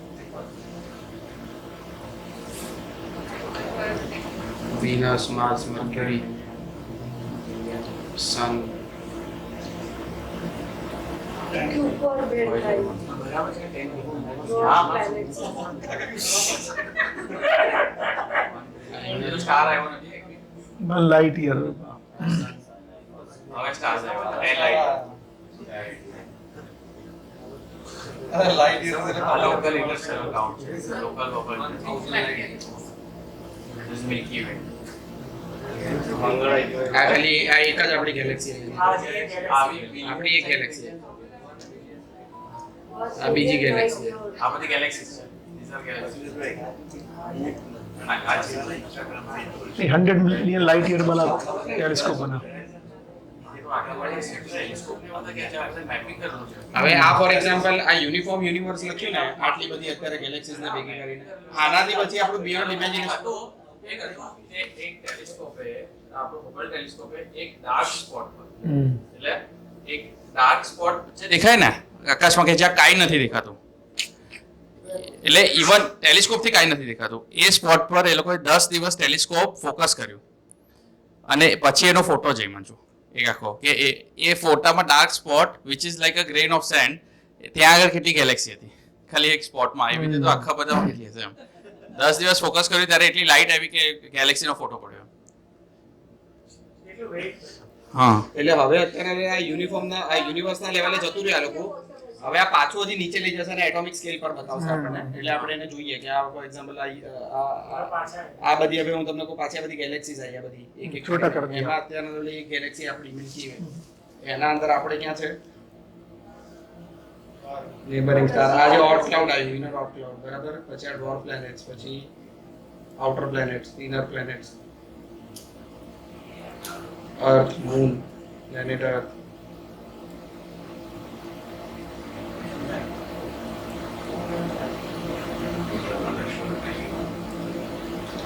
વિનસ માર્સ મર્ક્યુરી સન के ऊपर बैठ रही બરાબર છે 10 प्लैनेट्स તો સ્ટાર આવ્યો નથી. 1 लाइट ईयर હવે સ્ટાર આવ્યો 10 લાઈટ. આ લોકલ ઇન્ડસ્ટ્રીયલ કાઉન્ટ છે. Local Milky Way. મંગળ આ ખાલી આ એક જ આપણી ગેલેક્સી આપણી એક ગેલેક્સી આ બીજી ગેલેક્સી આ બધી ગેલેક્સીઝ છે. These are galaxies. આ છે. 100 मिलियन लाइट ईयर वाला टेलीस्कोप बना એ તો આગળ વળી ટેલિસ્કોપને બધા કે છે આપણે મેપિંગ કરવાનું છે. હવે આ ફોર એક્ઝામ્પલ આ યુનિફોર્મ યુનિવર્સ લખ્યું ને આટલી બધી અત્યારે ગેલેક્સીઝ ને ભેગી કરીને આનાથી પછી આપણું બિયોન્ડ ઇમેજિનેશન તો એક ટેલિસ્કોપે આપણો હબલ ટેલિસ્કોપે એક ડાર્ક સ્પોટ પર એટલે એક ડાર્ક સ્પોટ જે દેખાય ને આકાશમાં કે જ્યાં કાંઈ નથી દેખાતું એટલે ઇવન ટેલિસ્કોપથી કાંઈ નથી દેખાતું એ સ્પોટ પર એ લોકોએ 10 દિવસ ટેલિસ્કોપ ફોકસ કર્યું અને પછી એનો ફોટો જોઈ મંજુ એક આખો કે એ ફોટામાં dark spot which is like a grain of send ત્યાં આગળ કેટલી ગેલેક્સી હતી ખાલી એક સ્પોટમાં એવી રીતે તો આખા બધા કેટલી હશે એમ 10 દિવસ ફોકસ કર્યું ત્યારે એટલી લાઇટ આવી કે ગેલેક્સીનો ફોટો પડ્યો હા એટલે હવે અત્યારે આ યુનિફોર્મના આ યુનિવર્સના લેવલે જતું રહ્યું આ લોકો હવે આ પાછું હજી નીચે લઈ જશે અને એટોમિક સ્કેલ પર બતાવશે આપણને એટલે આપણે એને જોઈએ કે આ ફોર એક્ઝામ્પલ આ બધી હવે હું તમને કહું પાછી આ બધી ગેલેક્સીઝ આવી આ બધી એક એક છોટા કર દિયા. એમાં અત્યારના લેવલે એક ગેલેક્સી આપણી મિલ્કી વે એના અંદર આપણે ક્યાં છે નેબરિંગ સ્ટાર આ જે હોટ ક્લાઉડ આવ્યું ઇનર હોટ ક્લાઉડ બરાબર પછી આ ડ્વોર્ફ પ્લેનેટ્સ પછી આઉટર પ્લેનેટ્સ ઇનર પ્લેનેટ્સ અર્થ મૂન પ્લેનેટ અર્થ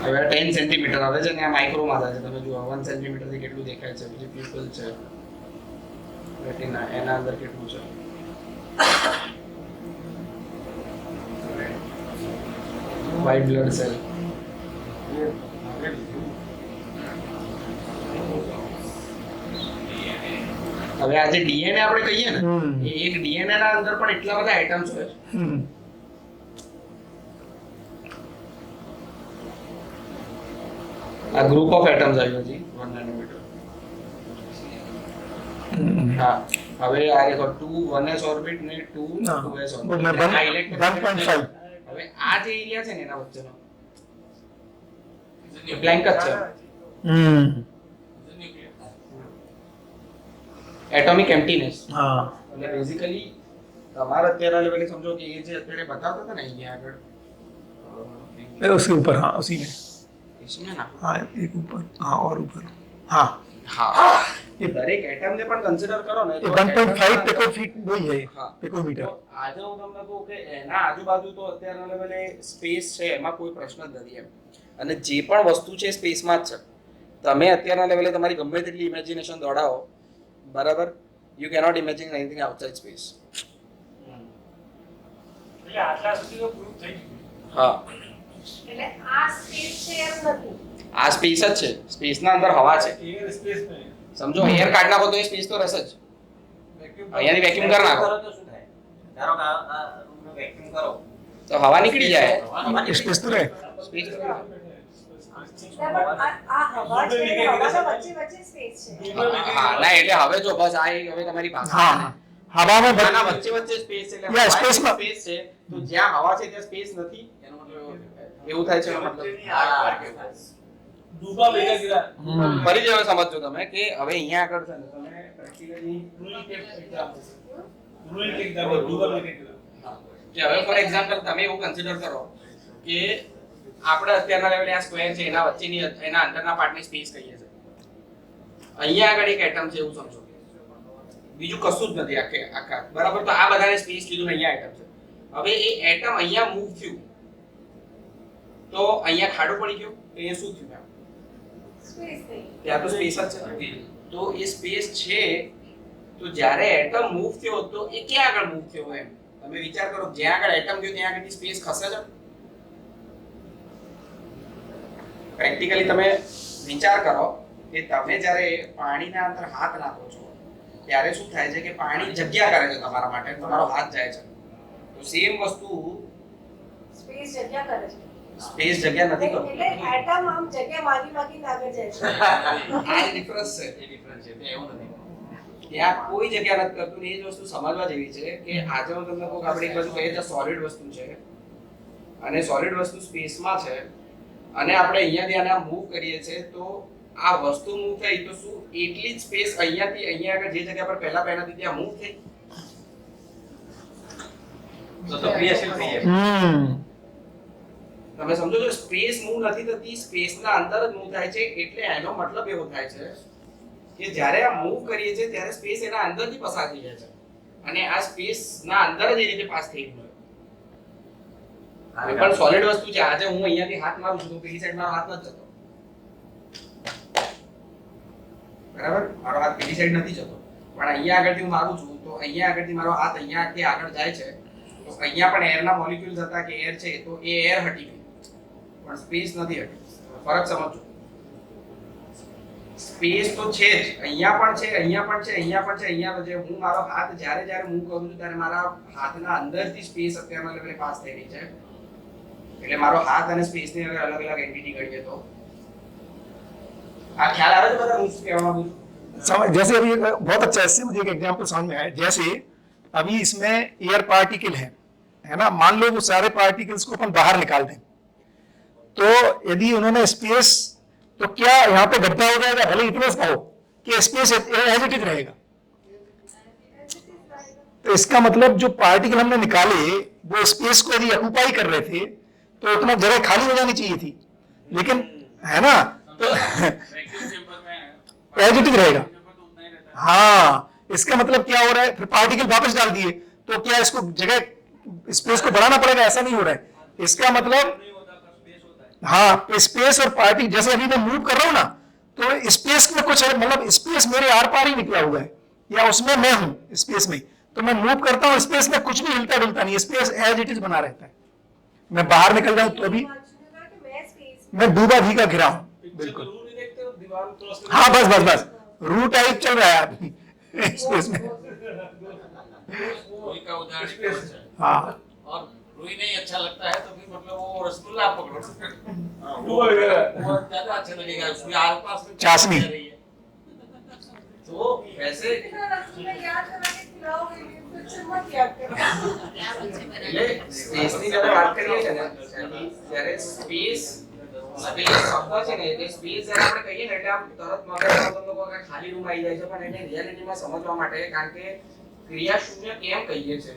હવે 10 સેન્ટીમીટર આવે છે ને આ માઇક્રોમાં થાય છે તમે જુઓ 1 સેન્ટીમીટર થી કેટલું દેખાય છે પછી પ્યુપલ છે રેટિના એના અંદર કેટલું છે white blood cell હવે આ જે ડીએનએ આપણે કહીએ ને એ એક ડીએનએ ના અંદર પણ એટલા બધા આઇટમ્સ હોય આ ગ્રુપ ઓફ એટમ્સ આવ્યો છે 1 નેનોમીટર હા હવે આ દેખો 2 1s ઓર્બિટ ને 2 2s ઓર્બિટ मैं 1.5 હવે આ જે એરિયા છે ને એના વચ્ચેનો બ્લેન્ક જ છે એટોમિક એમ્પ્ટીનેસ हाँ એટલે બેઝિકલી તમારા અત્યારે લેવલે સમજો કે એ જે અત્યારે બતાવતા હતા ને અહીંયા આગળ उसके ऊपर हाँ उसी में इसमें ना हाँ एक ऊपर हाँ और ऊपर हाँ હા એ દરેક એટમ ને પણ કન્સિડર કરો ને ये 1.5 पिको फीट वही है हाँ। पिकोमीटर તો આજે હું તમને કહું કે એના આજુબાજુ તો અત્યારના લેવલે સ્પેસ છે એમાં કોઈ પ્રશ્ન જ નથી એમ અને જે પણ વસ્તુ છે સ્પેસમાં જ છે તમે અત્યારના લેવલે તમારી ગમે તેટલી ઇમેજિનેશન દોડાવો બરાબર you cannot imagine anything outside space એટલે આટલા સુધી તો પ્રૂવ થઈ ગયું. હા એટલે આ સ્પેસ છે એમ નથી આ સ્પેસ જ છે સ્પેસના અંદર હવા છે એર સ્પેસ નહીં. સમજો એર કાઢ નાખો તો એ સ્પેસ તો રહેશે જ અહીંયાથી વેક્યુમ કરી નાખો તો શું થાય? ધારો કે આ રૂમનો વેક્યુમ કરો તો હવા નીકળી જાય स्पेस तो रहे સ્પેસ તો ના, પણ આ હવા છે ને, હવાના વચ્ચે વચ્ચે સ્પેસ છે હા ના એટલે હવે જો બસ આ હવે તમારી પાસે हाँ हवा में હવાના વચ્ચે વચ્ચે સ્પેસ એટલે Yeah, હવા space માં. સ્પેસ છે તો જ્યાં હવા છે ત્યાં સ્પેસ નથી એનો મતલબ એવું થાય છે એનો મતલબ ડૂબા ભેગા ગીરા. ફરીથી હવે સમજો તમે કે હવે અહીંયા આગળ છે ને તમે પ્રેક્ટિકલી રૂલ એક્ઝામ્પલ ડૂબા ભેગા ગીરા. કે હવે ફોર એક્ઝામ્પલ તમે એવું કન્સિડર કરો કે આપણે અત્યારના લેવલે આ સ્ક્વેર છે એના વચ્ચેની એના અંદરના પાર્ટની સ્પેસ કહીએ છીએ. અહીંયા આગળ એક એટમ છે એવું સમજો, બીજું કશું જ નથી આખા બરાબર. તો આ બધાને સ્પેસ કીધું ને અહીંયા એટમ છે. હવે એ એટમ અહીંયા મૂવ થયું તો અહીંયા ખાડો પડી ગયો, તો અહીંયા શું થયું? स्पेस नहीं ત્યાં તો સ્પેસ જ છે. તો એ સ્પેસ છે, તો જ્યારે એટમ મૂવ થયો તો એ ક્યાં આગળ મૂવ થયો એમ તમે વિચાર કરો. જ્યાં આગળ એટમ ગયો ત્યાં આગળની સ્પેસ ખસે છે. પ્રેક્ટિકલી તમે વિચાર કરો કે તમે જ્યારે પાણીના અંદર હાથ નાખો છો ત્યારે શું થાય છે કે પાણી જગ્યા કરે છે તમારા માટે, તમારો હાથ જાય છે. તો સેમ વસ્તુ स्पेस जगह करे છે. સ્પેસ જગ્યા નથી કરતું. એટલે એટમ આમ જગ્યા માગીને આગળ જાય છે. આ ડિફરન્સ છે. એ ડિફરન્સ છે. એવું નથી. ત્યાં કોઈ જગ્યા નથી કરતું ને. એ જ વસ્તુ સમજવા જેવી છે કે આજે હું તમને કહું કે આપણે એક બાજુ કહીએ તો સોલિડ વસ્તુ છે અને સોલિડ વસ્તુ સ્પેસમાં છે અને આપણે અહીંયાથી આને મૂવ કરીએ છીએ તો આ વસ્તુ મૂવ થઈ તો શું એટલી જ સ્પેસ અહીંયાથી અહીંયા આગળ જે જગ્યા પર પહેલા પહેલાથી ત્યાં મૂવ થઈ તો ક્રિયાશીલ થઈ જાય. તમે સમજો છો સ્પેસ મૂવ નથી થતી, સ્પેસના અંદર જ મૂવ થાય છે. એટલે એનો મતલબ એવો થાય છે કે જ્યારે આ મૂવ કરીએ છીએ ત્યારે સ્પેસ એના અંદરથી પસાર થઈ જાય છે અને આ સ્પેસના અંદર જ એ રીતે પાસ થઈ ગયું. કોઈ પણ સોલિડ વસ્તુ છે, આજે હું અહીંયાથી હાથ મારું છું તો પેલી સાઈડ મારો હાથ નથી જતો, બરાબર? મારો હાથ પેલી સાઈડ નથી જતો, પણ અહીંયા આગળથી હું મારું છું તો અહીંયા આગળથી મારો હાથ અહીંયાથી આગળ જાય છે તો અહીંયા પણ એરના મોલિક્યુલ્સ હતા કે એર છે તો એ એર હટી ગયું પણ સ્પેસ નથી હટી. ફરક સમજો. સ્પેસ તો છે જ, અહીંયા પણ છે, અહીંયા પણ છે, અહીંયા પણ છે, અહીંયા પણ છે. હું મારો હાથ જ્યારે મૂવ કરું છું ત્યારે મારા હાથના અંદરથી સ્પેસ અત્યારના લેવલે પાસ થઈ રહી છે. એટલે મારો હાથ અને સ્પેસની અગર અલગ અલગ એન્ટિટી ગણીએ તો આ ખ્યાલ આવે છે બધા હું શું કહેવા માંગુ છું? जैसे अभी बहुत अच्छा है, इससे मुझे एक एग्जांपल समझ में आया. जैसे अभी इसमें एयर पार्टिकल है ना, मान लो वो सारे पार्टिकल्स को अपन बाहर निकाल दें तो यदि उन्होंने स्पेस, तो क्या यहाँ पे गड्ढा हो जाएगा? भले इतना सा हो कि स्पेस एज इट इज रहेगा. तो इसका मतलब जो पार्टिकल हमने निकाले वो स्पेस को यदि ऑक्युपाई कर रहे थे तो उतना जगह खाली हो जानी चाहिए थी, लेकिन है ना, तो एज इट इज रहेगा. हाँ, इसका मतलब क्या हो रहा है? फिर पार्टिकल वापस डाल दिए तो क्या इसको जगह स्पेस को बढ़ाना पड़ेगा? ऐसा नहीं हो रहा है. इसका मतलब हाँ, स्पेस और पार्टिकल जैसे अभी मैं मूव कर रहा हूं ना तो स्पेस में कुछ है, मतलब स्पेस मेरे आर पार ही निकला हुआ है या उसमें मैं हूं स्पेस में, तो मैं मूव करता हूं स्पेस में कुछ भी हिलता डुलता नहीं, स्पेस एज इट इज बना रहता है. मैं बाहर निकल जाऊं तो भी मैं डूबा भीगा घिरा हूं. बिल्कुल. हाँ, बस बस बस रू टाइप चल रहा है अभी स्पेस में. रुई का उदाहरण है. हाँ, और रुई नहीं अच्छा लगता है तो फिर मतलब वो रसगुल्ला पकड़ो, वो वगैरह वो ज्यादा अच्छा लगेगा. उसमें आसपास में चाशनी. रही है. तो वैसे याद करा के खिलाओगे कुछ मत याद करो. એટલે સ્પેસની જ્યારે વાત કરીએ છે ને ત્યારે સ્પેસ શબ્દ છે ને એટલે સ્પેસ જ્યારે આપણે કહીએ ને એટલે આમ તરત મગજમાં તમને કોઈ ખાલી રૂમ આવી જાય છે, પણ એને રિયાલિટીમાં સમજવા માટે કારણ કે ક્રિયા શૂન્ય કેમ કહીએ છે?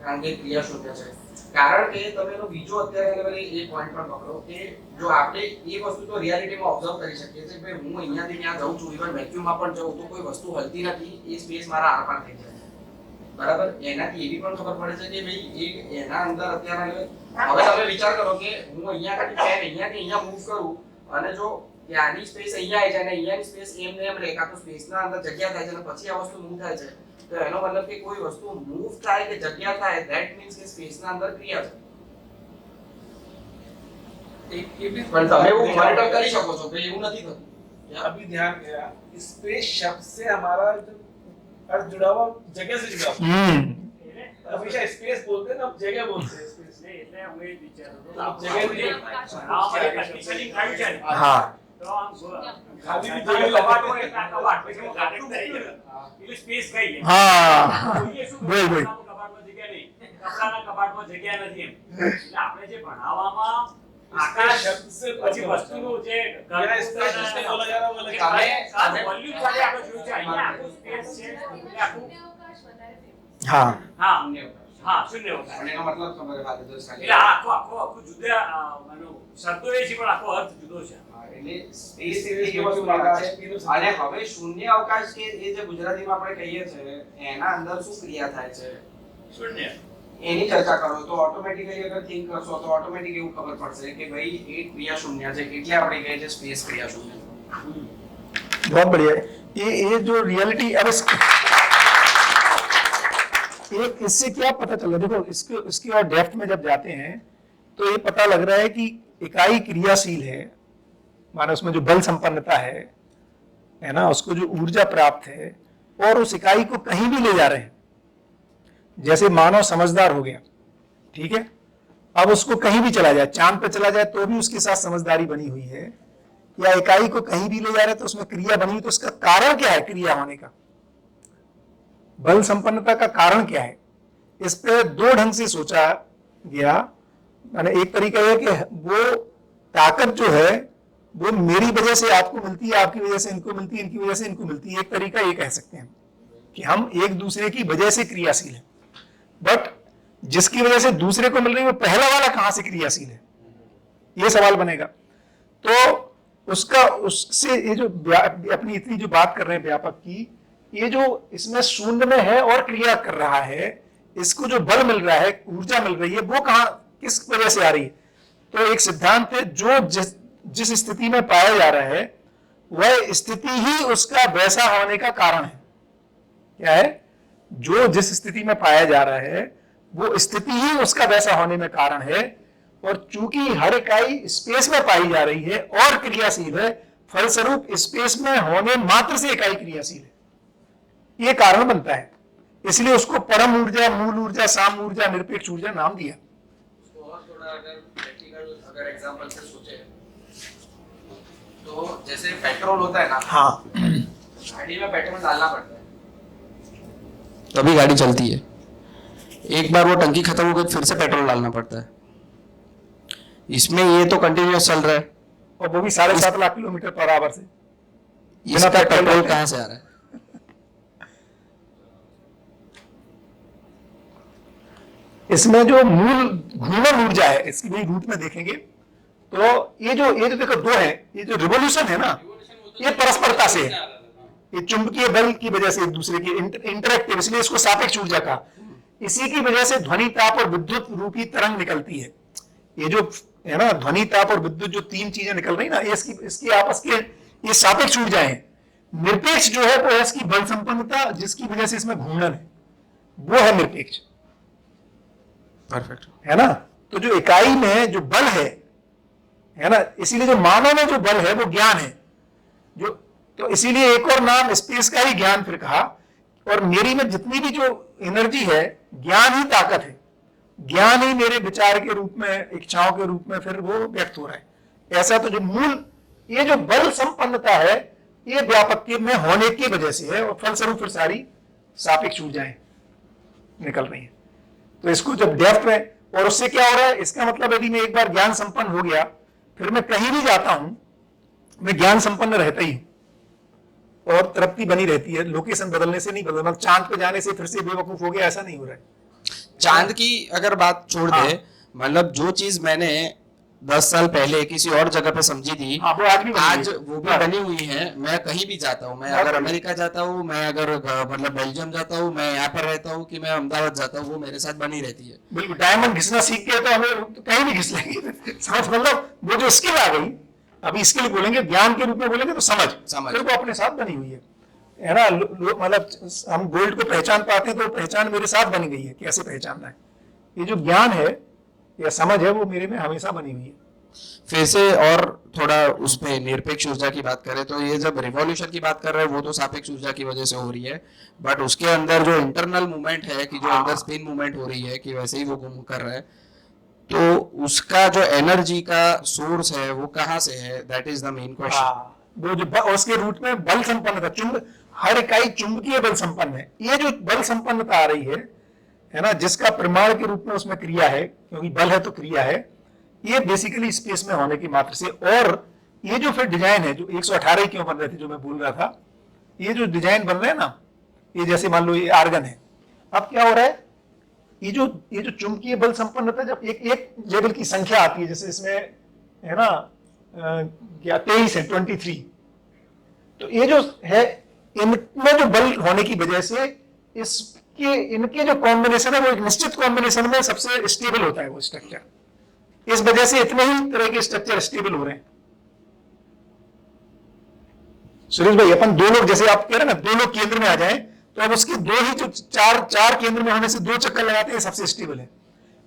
કારણ કે ક્રિયા શૂન્ય છે કારણ કે તમે એનો બીજો અત્યારે લેવલે એ પોઈન્ટ પર પકડો કે જો આપણે એ વસ્તુ તો રિયાલિટીમાં ઓબ્ઝર્વ કરી શકીએ છીએ કે ભાઈ હું અહીંયાથી ત્યાં જાઉં છું, ઇવન વેક્યુમમાં પણ જાઉં તો કોઈ વસ્તુ હલતી નથી, એ સ્પેસ મારા આરપાર થઈ જાય, બરાબર? એનાથી એવી પણ ખબર પડે છે કે ભાઈ એ એના અંદર અત્યારે હવે તમે વિચાર કરો કે હું અહીંયાથી પેન અહીંયાથી અહીંયા મૂવ કરું અને જો ત્યાંની સ્પેસ અહીંયા આવી જાય અને અહીંયાની સ્પેસ એમ ને એમ રહે કાં તો સ્પેસના અંદર જગ્યા થાય છે અને પછી આ વસ્તુ મૂવ થાય છે, તો એનો મતલબ કે કોઈ વસ્તુ મૂવ થાય કે જગ્યા થાય ધેટ મીન્સ કે સ્પેસના અંદર ક્રિયા છે. પણ તમે એવું મોનિટર કરી શકો છો કે એવું નથી થતું. अभी ध्यान गया स्पेस शब्द से हमारा जो अर्थ जुड़ा हुआ जगह से जुड़ा हुआ हमेशा स्पेस बोलते हैं ना, अब जगह बोलते हैं स्पेस એટલે હું એ વિચારું છું आप जगह नहीं કંડીશનિંગ થાય છે ને हाँ, તો આમ खाली भी જગ્યા जगह કબાટ लगती હોય એટલે આ કબાટ પછી હું ગાટલું મૂક્યું ને, એટલે સ્પેસ કહીએ. हाँ, જોઈએ શું બોલ, બોલ. કબાટમાં જગ્યા નહીં, કપડાના કબાટમાં જગ્યા નથી એમ. એટલે આપણે જે ભણાવવામાં આકાશ शब्द से પછી વસ્તુનું જે यहाँ स्पेस जिसने बोला जा रहा है वो लगा વોલ્યુમ સાથે આપણે જોયું છે અહીંયા આખું સ્પેસ છે એટલે આખું हाँ, હા હા શૂન્ય અવકાશ. પણ એનો મતલબ ખબર વાત તો એટલે આખું જુદા શબ્દો એ છે પણ આખો અર્થ જુદો છે. એટલે સ્પેસ એટલે એ વસ્તુ લાગે છે. અને હવે શૂન્ય અવકાશ કે એ જે ગુજરાતીમાં આપણે કહીએ છીએ એના અંદર શું ક્રિયા થાય છે શૂન્ય. એની ચર્ચા કરો તો ઓટોમેટિકલી અગર थिंक કરશો તો ઓટોમેટિક એવું ખબર પડશે કે ભાઈ એ ક્રિયા શૂન્ય છે એટલે આપણે કહીએ છીએ સ્પેસ ક્રિયા શૂન્ય. बहुत बढ़िया है ये जो रियलिटी अब इससे क्या पता चल रहा है, देखो इसकी और डेप्थ में जब जाते हैं तो ये पता लग रहा है कि इकाई क्रियाशील है, मानो उसमें जो बल संपन्नता है ना, उसको जो ऊर्जा प्राप्त है और उस इकाई को कहीं भी ले जा रहे हैं. जैसे मानव समझदार हो गया, ठीक है, अब उसको कहीं भी चला जाए, चांद पे चला जाए तो भी उसके साथ समझदारी बनी हुई है, या इकाई को कहीं भी ले जा रहे हैं तो उसमें क्रिया बनी हुई, तो उसका कारण क्या है क्रिया होने का, बल संपन्नता का कारण क्या है. इस पे दो ढंग से सोचा गया. मैंने एक तरीका यह कि वो ताकत जो है वो मेरी वजह से आपको मिलती है, आपकी वजह से इनको मिलती है, इनकी वजह से इनको मिलती है. एक तरीका ये कह सकते हैं कि हम एक दूसरे की वजह से क्रियाशील हैं, बट जिसकी वजह से दूसरे को मिल रही है वो पहला वाला कहां से क्रियाशील है, ये सवाल बनेगा. तो उसका उससे ये जो अपनी इतनी जो बात कर रहे हैं व्यापक की, ये जो इसमें शून्य में है और क्रिया कर रहा है, इसको जो बल मिल रहा है, ऊर्जा मिल रही है, वो कहां किस वजह से आ रही है. तो एक सिद्धांत है जो जिस स्थिति में पाया जा रहा है वह स्थिति ही उसका वैसा होने का कारण है. क्या है, जो जिस स्थिति में पाया जा रहा है वो स्थिति ही उसका वैसा होने में कारण है. और चूंकि हर इकाई स्पेस में पाई जा रही है और क्रियाशील है, फलस्वरूप स्पेस में होने मात्र से इकाई क्रियाशील है, ये कारण बनता है. इसलिए उसको परम ऊर्जा, मूल ऊर्जा, साम ऊर्जा, निरपेक्ष ऊर्जा नाम दिया. और थोड़ा अगर प्रैक्टिकल अगर एग्जांपल से सोचे तो जैसे पेट्रोल होता है ना, हाँ, गाड़ी में पेट्रोल डालना पड़ता है तभी गाड़ी चलती है. एक बार वो टंकी खत्म हो गई फिर से पेट्रोल डालना पड़ता है. इसमें ये तो कंटिन्यूअस चल रहा है और वो भी 7.5 लाख किलोमीटर पर आवर से. इसका पेट्रोल कहाँ से आ रहा है. इसमें जो मूल घूर्णन ऊर्जा है, इसकी भी रूट में देखेंगे तो ये जो देखो दो है, ये जो रिवोल्यूशन है ना, ये परस्परता से है, ये चुंबकीय बल की वजह से एक दूसरे की इंटरेक्टिव, इसलिए इसको सापेक्ष ऊर्जा का. इसी की वजह से ध्वनि, ताप और विद्युत रूपी तरंग निकलती है. ये जो है ना ध्वनि, ताप और विद्युत जो तीन चीजें निकल रही ना, ये इसकी आपस के ये सापेक्ष ऊर्जा है. निरपेक्ष जो है वो है इसकी बल संपन्नता, जिसकी वजह से इसमें घूर्णन है, वो है निरपेक्ष. परफेक्ट है ना. तो जो इकाई में जो बल है ना, इसीलिए जो मानव में जो बल है वो ज्ञान है. जो तो इसीलिए एक और नाम स्पेस का ही ज्ञान फिर कहा. और मेरी में जितनी भी जो एनर्जी है, ज्ञान ही ताकत है, ज्ञान ही मेरे विचार के रूप में, इच्छाओं के रूप में फिर वो व्यक्त हो रहा है. ऐसा तो जो मूल ये जो बल संपन्नता है ये व्यापक में होने की वजह से है, और फलस्वरूप फिर सारी सापेक्ष ऊर्जाएं निकल रही है. तो इसको जब डेप्थ में, और उससे क्या हो रहा है, इसका मतलब यदि मैं एक बार ज्ञान संपन्न हो गया, फिर मैं कहीं भी जाता हूं मैं ज्ञान संपन्न रहता ही हूं और तृप्ति बनी रहती है. लोकेशन बदलने से नहीं बदलना, चांद पे जाने से फिर से बेवकूफ हो गया, ऐसा नहीं हो रहा है. चांद की अगर बात छोड़ दे, मतलब जो चीज मैंने 10 साल पहले किसी और जगह पे समझी थी, हाँ, वो आज भी वो भी बनी हुई है. मैं कहीं भी जाता हूँ, मैं अगर अमेरिका जाता हूँ, मैं अगर मतलब बेल्जियम जाता हूँ, मैं यहाँ पर रहता हूँ कि मैं अहमदाबाद जाता हूँ, वो मेरे साथ बनी रहती है. बिल्कुल. डायमंड घिसना सीख गए तो हमें तो कहीं भी घिस लेंगे. समझ, मतलब वो जो स्किल आ गई, अभी स्किल बोलेंगे, ज्ञान के रूप में बोलेंगे तो समझ फिर वो अपने साथ बनी हुई है ना. मतलब हम गोल्ड को पहचान पाते हैं तो पहचान मेरे साथ बनी गई है, कैसे पहचानना है. ये जो ज्ञान है या समझ है वो मेरे में हमेशा बनी हुई है. फिर से और थोड़ा उस पे निरपेक्ष ऊर्जा की बात करें तो ये जब रिवॉल्यूशन की बात कर रहे हैं वो तो सापेक्ष ऊर्जा की वजह से हो रही है, बट उसके अंदर जो इंटरनल मूवमेंट है कि जो अंदर स्पिन मूवमेंट हो रही है कि वैसे ही वो घूम कर रहा है, तो उसका जो एनर्जी का सोर्स है वो कहाँ से है, that is the main question. वो जो उसके रूट में बल संपन्नता, हर इकाई चुंबकीय बल संपन्न है. ये जो बल संपन्नता आ रही है ना, जिसका प्रमाण के रूप में उसमें क्रिया है, क्योंकि बल है तो क्रिया है, ये बेसिकली स्पेस में होने की मात्र से. और ये जो फिर डिजाइन है जो 118 क्यों बन रहे थे, जो मैं बोल रहा था, ये जो डिजाइन बन रहे हैं ना, ये जैसे मान लो ये आर्गन है, अब क्या हो रहा है, ये जो चुंबकीय बल संपन्नता जब एक लेवल की संख्या आती है, जैसे इसमें है ना 23 है 23। तो ये जो है इनमें जो बल होने की वजह से इसके इनके जो कॉम्बिनेशन है वो एक निश्चित कॉम्बिनेशन में सबसे स्टेबल होता है वो स्ट्रक्चर। इस वजह से इतने ही तरह के स्ट्रक्चर स्टेबल हो रहे हैं। सुरेश भाई अपन दो लोग जैसे आप कह रहे हैं ना, दो लोग केंद्र में आ जाएं तो अब उसके दो ही जो चार केंद्र में होने से 2 चक्कर लगाते हैं सबसे स्टेबल है।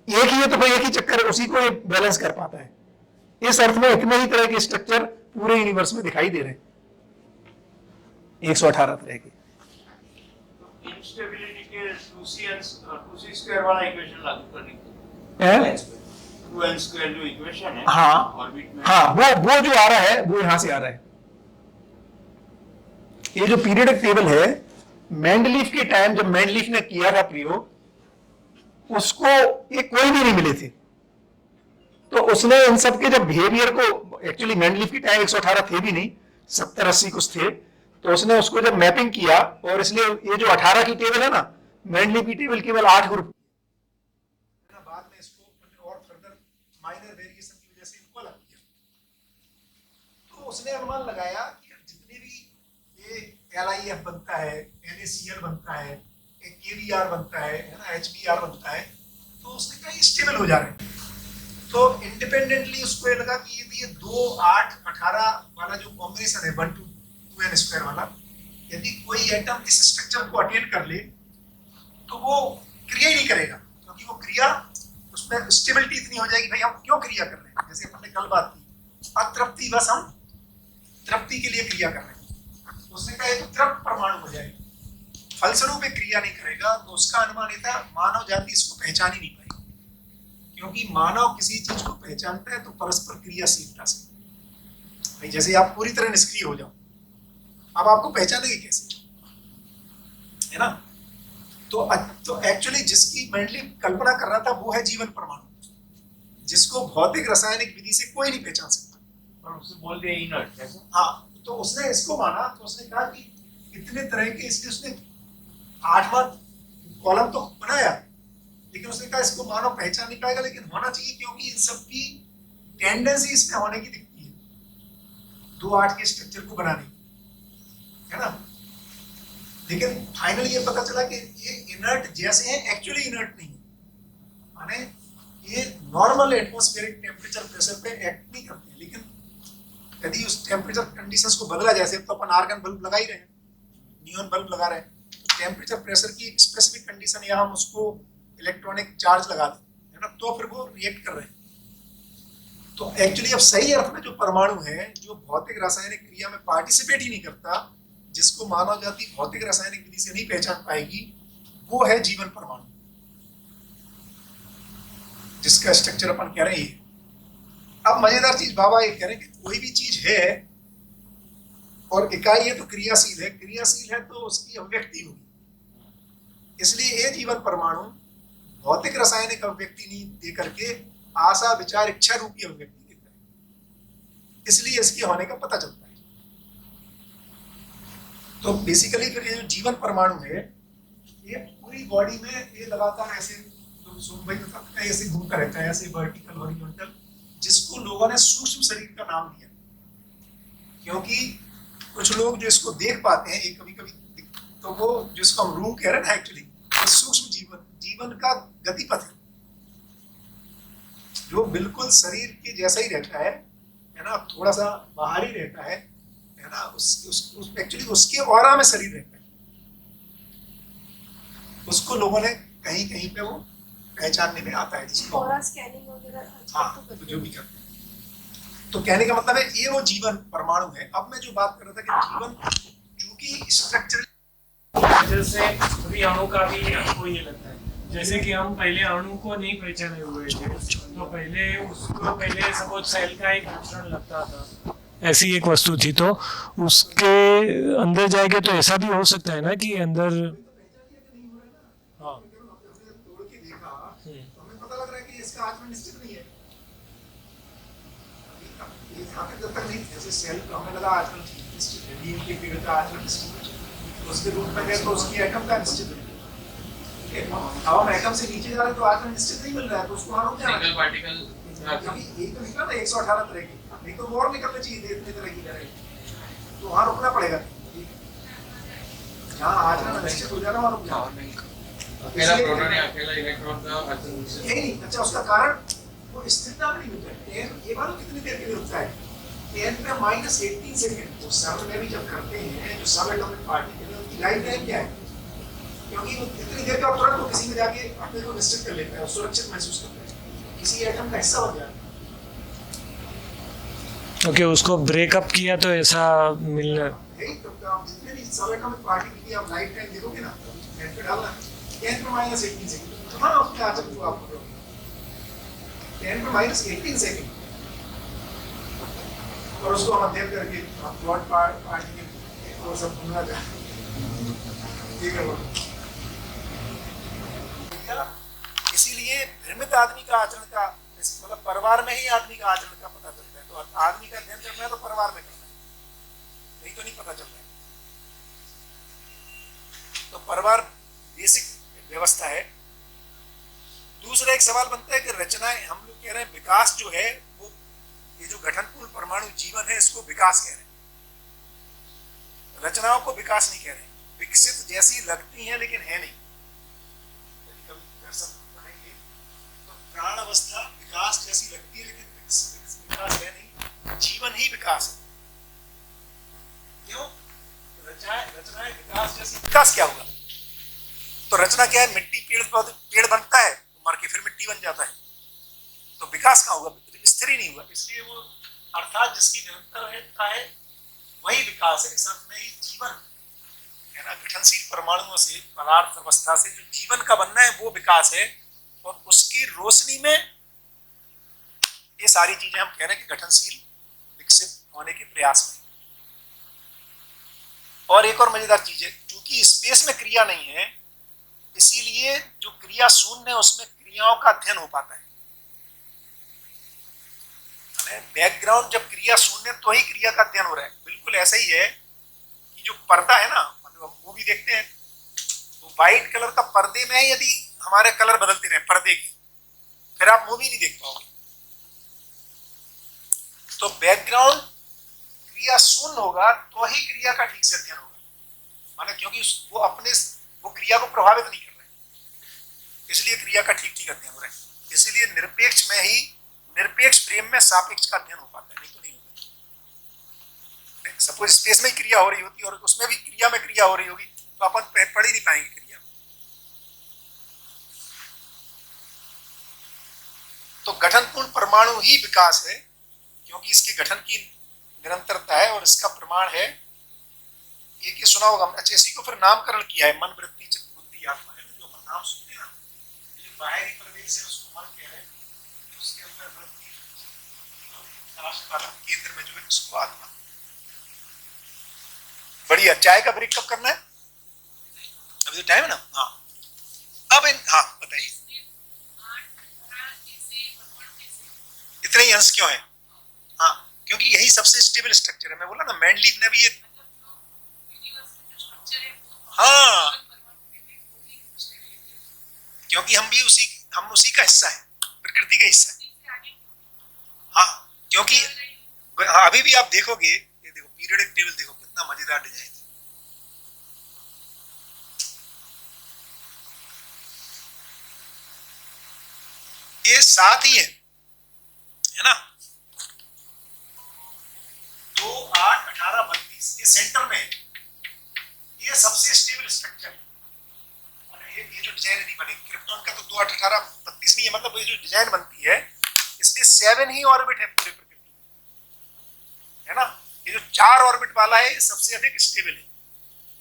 एक ही है तो भाई एक ही चक्कर है, उसी को ये बैलेंस कर पाता है। इस अर्थ में इतने ही तरह के स्ट्रक्चर पूरे यूनिवर्स में दिखाई दे रहे हैं, 118 तरह के। इंस्टेबिलिटी के 2c स्क्वायर वाला इक्वेशन लागू करने की हैं? 2n स्क्वायर जो इक्वेशन है हाँ ऑर्बिट में, हाँ, वो जो आ रहा है वो यहां से आ रहा है। ये जो पीरियडिक टेबल है, मेंडलीफ के टाइम जब मेंडलीफ ने किया था प्रयोग, उसको ये कोई भी नहीं मिले थे। तो उसने इन सब के जब बिहेवियर को, एक्चुअली मेंडलीफ के टाइम 118 थे भी नहीं, 70-80 कुछ थे, तो उसने उसको जब मैपिंग किया, और इसलिए ये जो 18 की टेबल है ना, मेंडलीफ की टेबल केवल 8 ग्रुप, बाद में इसको और फर्दर माइनर वेरिएशन की वजह से इनको अलग किया। तो उसने अनुमान लगाया कि जितने भी ये LIF बनता है, NaCl बनता है, KBr बनता है ना, HBr बनता है, तो उसने कहा स्टेबल हो जा रहे हैं। तो इंडिपेंडेंटली उसको ये लगा कि ये 2, 8, 18 वाला जो कॉम्बिनेशन है 1 to 2n स्क्वायर वाला, यदि कोई एटम इस स्ट्रक्चर को अटेन कर ले तो वो क्रिया ही नहीं करेगा, क्योंकि वो क्रिया उसमें स्टेबिलिटी इतनी हो जाएगी, भाई हम क्यों क्रिया कर रहे हैं। जैसे अपन ने कल बात की, अतृप्ति, बस हम तृप्ति के लिए क्रिया कर रहे हैं। उसने कहा एक तृप्त परमाणु हो जाएगा, फलस्वरूप क्रिया नहीं करेगा। तो उसका अनुमान ये था मानव जाति इसको पहचान ही नहीं पाएगी, क्योंकि मानव किसी चीज को पहचानता है तो परस्पर क्रियाशीलता से। भाई जैसे आप पूरी तरह निष्क्रिय हो जाओ, अब आपको पहचानेंगे कैसे, है ना। तो एक्चुअली जिसकी मेंडली कल्पना कर रहा था वो है जीवन परमाणु, जिसको भौतिक रासायनिक विधि से कोई नहीं पहचान सकता, और उसे बोल दिया इनर्ट ऐसा। हाँ, तो उसने इसको माना। तो उसने कहा कि इतने तरह के, इसलिए उसने 8वां कॉलम तो बनाया, लेकिन उसने कहा इसको मानव पहचान नहीं पाएगा, लेकिन होना चाहिए, क्योंकि इन सब की टेंडेंसी इसमें होने की दिखती है 2-8 के स्ट्रक्चर को बनाने की, है ना। लेकिन फाइनली ये पता चला कि ये इनर्ट जैसे हैं, एक्चुअली इनर्ट नहीं है, माने ये नॉर्मल एटमॉस्फेरिक टेम्परेचर प्रेशर पे एक्ट नहीं करते हैं। लेकिन यदि उस टेम्परेचर कंडीशंस को बदला, जैसे तो अपन आर्गन बल्ब लगा ही रहे हैं, नियॉन बल्ब लगा रहे हैं, तो टेम्परेचर प्रेशर की एक स्पेसिफिक कंडीशन या हम उसको इलेक्ट्रॉनिक चार्ज लगा दें, है ना, तो फिर वो रिएक्ट कर रहे हैं। तो एक्चुअली अब सही अर्थ में जो परमाणु है, जो भौतिक रासायनिक क्रिया में पार्टिसिपेट ही नहीं करता, जिसको मानव जाति भौतिक रासायनिक विधि से नहीं पहचान पाएगी, वो है जीवन परमाणु, जिसका स्ट्रक्चर अपन कह रहे हैं। अब मजेदार चीज बाबा ये कह रहे हैं कि कोई भी चीज है और इकाई है तो क्रियाशील है, क्रियाशील है तो उसकी अभिव्यक्ति होगी। इसलिए ये जीवन परमाणु भौतिक रासायनिक अभिव्यक्ति नहीं दे करके आशा विचार इच्छा रूपी अभिव्यक्ति देता है, इसलिए इसके होने का पता चलता है। तो बेसिकली फिर ये जो जीवन परमाणु है, ये पूरी बॉडी में ये लगातार ऐसे, तो सुन भाई तो ऐसे घूमता रहता है, ऐसे वर्टिकल हॉरिजॉन्टल, जिसको लोगों ने सूक्ष्म शरीर का नाम दिया, क्योंकि कुछ लोग जो इसको देख पाते हैं, ये कभी कभी, तो वो जिसको हम रूह कह रहे हैं ना, एक्चुअली सूक्ष्म जीवन का गतिपथ है, जो बिल्कुल शरीर के जैसा ही रहता है ना, थोड़ा सा बाहर ही रहता है ना, एक्चुअली उसके ऑरा में शरीर रहता है। उसको लोगों ने कहीं कहीं पे वो पहचानने में आता है, जिसको ऑरा स्कैनिंग वगैरह हाँ, तो जो भी करते हैं। तो कहने का मतलब है ये वो जीवन परमाणु है। अब मैं जो बात कर रहा था कि जीवन चूंकि स्ट्रक्चर जैसे अभी अणु का भी हमको ये लगता है, जैसे कि हम पहले अणु को नहीं पहचाने हुए थे, तो पहले सपोज सेल का एक मिश्रण लगता था, ऐसी एक वस्तु थी, तो उसके अंदर जाएंगे तो ऐसा भी हो सकता है ना कि अंदर, हाँ, तोड़ के देखा तो हमें पता लग रहा है कि इसका आचरण निश्चित नहीं है। जब तक नहीं, जैसे सेल हमें लगा आचरण निश्चित है, डीएनए पेड़ का आचरण निश्चित है, तो उसके रूप में गए तो उसकी एटम का निश्चित है। अब हम एटम से नीचे जा रहे हैं तो आचरण निश्चित नहीं मिल रहा है, तो उसको हम क्या सिंगल पार्टिकल क्योंकि एक तो निकला ना 118 तरह की, नहीं तो और निकलना चाहिए थे इतने तरह की करें, तो वहां रुकना पड़ेगा। जहाँ आ जाना निश्चित हो जाना वहां रुक जाओ। अकेला प्रोटॉन या अकेला इलेक्ट्रॉन का यही नहीं, अच्छा उसका कारण वो स्थिरता में नहीं होता है। ये मालूम कितनी देर के लिए रुकता है? 10 पे -18 सेकंड। तो सब में भी जब करते हैं जो सब एटॉमिक पार्टिकल है उनकी लाइफ टाइम क्या है? क्योंकि वो इतनी देर का तुरंत वो किसी में जाके अपने को निश्चित कर लेता है, सुरक्षित महसूस करता है, किसी एटम का हिस्सा बन जाता है। ओके, उसको ब्रेकअप किया तो ऐसा मिलना। यही तो काम, जितने भी सब एटॉमिक पार्टिकल की आप लाइफ टाइम देखोगे ना, 10 पे डालना 10 पे -18 सेकंड, तो हाँ उसमें आ सकते हो आप 10 पे -18 सेकंड, और उसको हम अध्ययन करके आप प्लॉट पार्टिकल और सब घूमना चाहते, ठीक है वो। इसीलिए भ्रमित आदमी का आचरण का मतलब परिवार में ही आदमी का आचरण का पता चलता है। तो आदमी का ध्यान रखना है तो परिवार में करना है, नहीं तो नहीं पता चलता है। तो परिवार बेसिक व्यवस्था है। दूसरा एक सवाल बनता है कि रचनाएं, हम लोग कह रहे हैं विकास जो है वो, ये जो गठनपूर्ण परमाणु जीवन है इसको विकास कह रहे हैं, रचनाओं को विकास नहीं कह रहे हैं। विकसित जैसी लगती हैं लेकिन है नहीं। तो प्राण अवस्था विकास जैसी लगती है लेकिन विकास है नहीं, जीवन ही विकास है। क्यों? रचनाएं विकास जैसी, विकास क्या होगा? तो रचना क्या है? मिट्टी पेड़ बनता है, मर के फिर मिट्टी बन जाता है, तो विकास कहाँ होगा? स्थिर ही नहीं हुआ। इसलिए वो अर्थात जिसकी निरंतर रहता है वही विकास है। इस अर्थ में ही जीवन है ना, गठनशील परमाणुओं से, पदार्थ अवस्था से जो जीवन का बनना है वो विकास है। और उसकी रोशनी में ये सारी चीजें हम कह रहे हैं कि गठनशील विकसित होने के प्रयास में। और एक और मजेदार चीज है, क्योंकि स्पेस में क्रिया नहीं है इसीलिए जो क्रिया शून्य है उसमें क्रियाओं का अध्ययन हो पाता है। बैकग्राउंड जब क्रिया शून्य तो ही क्रिया का अध्ययन हो रहा है। बिल्कुल ऐसा ही है कि जो पर्दा है ना, मतलब मूवी देखते हैं तो व्हाइट कलर का पर्दे में यदि हमारे कलर बदलते रहे पर्दे के, फिर आप मूवी नहीं देख पाओगे। तो बैकग्राउंड क्रिया शून्य होगा तो ही क्रिया का ठीक से अध्ययन होगा, माना क्योंकि वो क्रिया को प्रभावित नहीं कर रहे हैं, इसलिए क्रिया का ठीक ठीक अध्ययन हो रहा है। इसलिए निरपेक्ष में ही, निरपेक्ष फ्रेम में सापेक्ष का अध्ययन हो पाता है, नहीं तो नहीं होगा। सपोज स्पेस में ही क्रिया हो रही होती और उसमें भी क्रिया में क्रिया हो रही होगी तो अपन पढ़ ही नहीं पाएंगे क्रिया। तो गठनपूर्ण परमाणु ही विकास है, क्योंकि इसके गठन की निरंतरता है और इसका प्रमाण है। एक ये सुना होगा, अच्छा इसी को फिर नामकरण किया है, मन वृत्ति चित्त बुद्धि आत्मा है, जो अपन नाम सुनते हैं ना, जो बाहरी प्रदेश है उसको मन कह रहे हैं, उसके अंदर वृत्ति केंद्र में जो है उसको आत्मा। बढ़िया। चाय का ब्रेक कब करना है? अभी तो टाइम है ना। हाँ हाँ बताइए, इतने ही अंश क्यों है? हाँ क्योंकि यही सबसे स्टेबल स्ट्रक्चर है। मैं बोला ना, मैंडलीफ ने भी ये, हाँ क्योंकि हम उसी का हिस्सा है, प्रकृति का हिस्सा है। हाँ क्योंकि हाँ, अभी भी आप देखोगे, ये देखो पीरियोडिक टेबल देखो कितना मजेदार डिजाइन है। ये साथ ही है ना, 2 8 18 32 ये सेंटर में है। ये सबसे स्टेबल स्ट्रक्चर है। ये जो डिजाइन नहीं बनी क्रिप्टॉन का, तो 2 8 18 32 नहीं है, मतलब ये जो डिजाइन बनती है इसमें 7 ही ऑर्बिट है पूरे प्रकृति में, है ना। ये जो 4 ऑर्बिट वाला है ये सबसे अधिक स्टेबल है।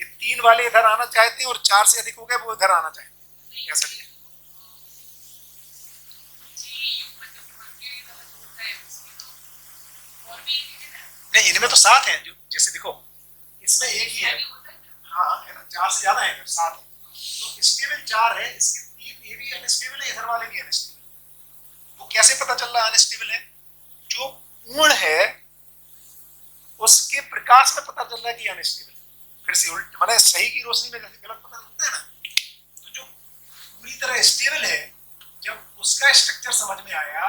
ये 3 वाले इधर आना चाहते हैं और 4 से अधिक हो गए वो इधर आना चाहते हैं, ऐसा डिजाइन। नहीं इनमें तो 7 है, जो जैसे देखो इसमें एक ही है, हाँ है ना, 4 से ज्यादा है, 7 है। तो स्टेबल 4 है, इसके 3 ये भी अनस्टेबल है, इधर वाले भी अनस्टेबल। वो कैसे पता चल रहा है अनस्टेबल है? जो पूर्ण है उसके प्रकाश में पता चल रहा है कि अनस्टेबल है। फिर से उल्ट, माने सही की रोशनी में जैसे गलत पता लगता है ना, तो जो पूरी तरह स्टेबल है, जब उसका स्ट्रक्चर समझ में आया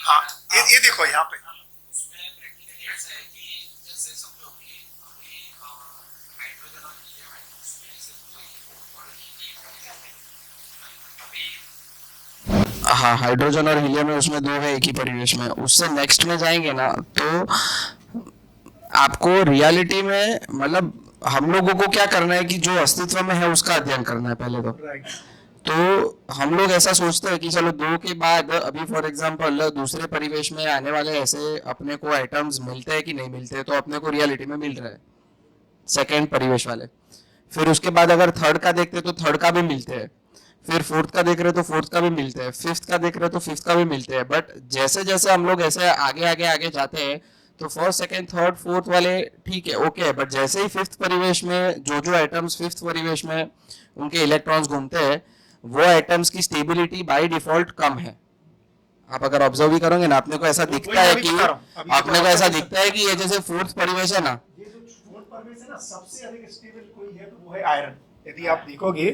हाँ ये देखो यहाँ पे उसमें प्रैक्टिकली ऐसा है कि जैसे समझो कि अभी हाइड्रोजन और हीलियम है, उसमें से कोई अभी हाँ, हाइड्रोजन और हीलियम है, उसमें दो है एक ही परिवेश में। उससे नेक्स्ट में जाएंगे ना तो आपको रियलिटी में मतलब हम लोगों को क्या करना है कि जो अस्तित्व में है उसका अध्ययन करना है पहले तो। राइट। तो हम लोग ऐसा सोचते हैं कि चलो दो के बाद अभी फॉर एग्जांपल दूसरे परिवेश में आने वाले ऐसे अपने को आइटम्स मिलते हैं कि नहीं मिलते, तो अपने को रियलिटी में मिल रहा है सेकेंड परिवेश वाले। फिर उसके बाद अगर थर्ड का देखते तो थर्ड का भी मिलते हैं, फिर फोर्थ का देख रहे तो फोर्थ का भी मिलते हैं, फिफ्थ का देख रहे तो फिफ्थ का भी मिलते हैं। बट जैसे जैसे हम लोग ऐसे आगे आगे आगे जाते हैं तो फर्स्ट सेकंड थर्ड फोर्थ वाले ठीक है ओके, बट जैसे ही फिफ्थ परिवेश में जो आइटम्स फिफ्थ परिवेश में उनके इलेक्ट्रॉन्स घूमते हैं वो आइटम्स की स्टेबिलिटी बाय डिफॉल्ट कम है। आप अगर ऑब्जर्व भी करोगे ना अपने को ऐसा दिखता है कि ये जैसे फोर्थ परिवेश है ना, ये जो फोर्थ परिवेश है ना सबसे अधिक स्टेबल कोई है तो वो है आयरन। यदि आप देखोगे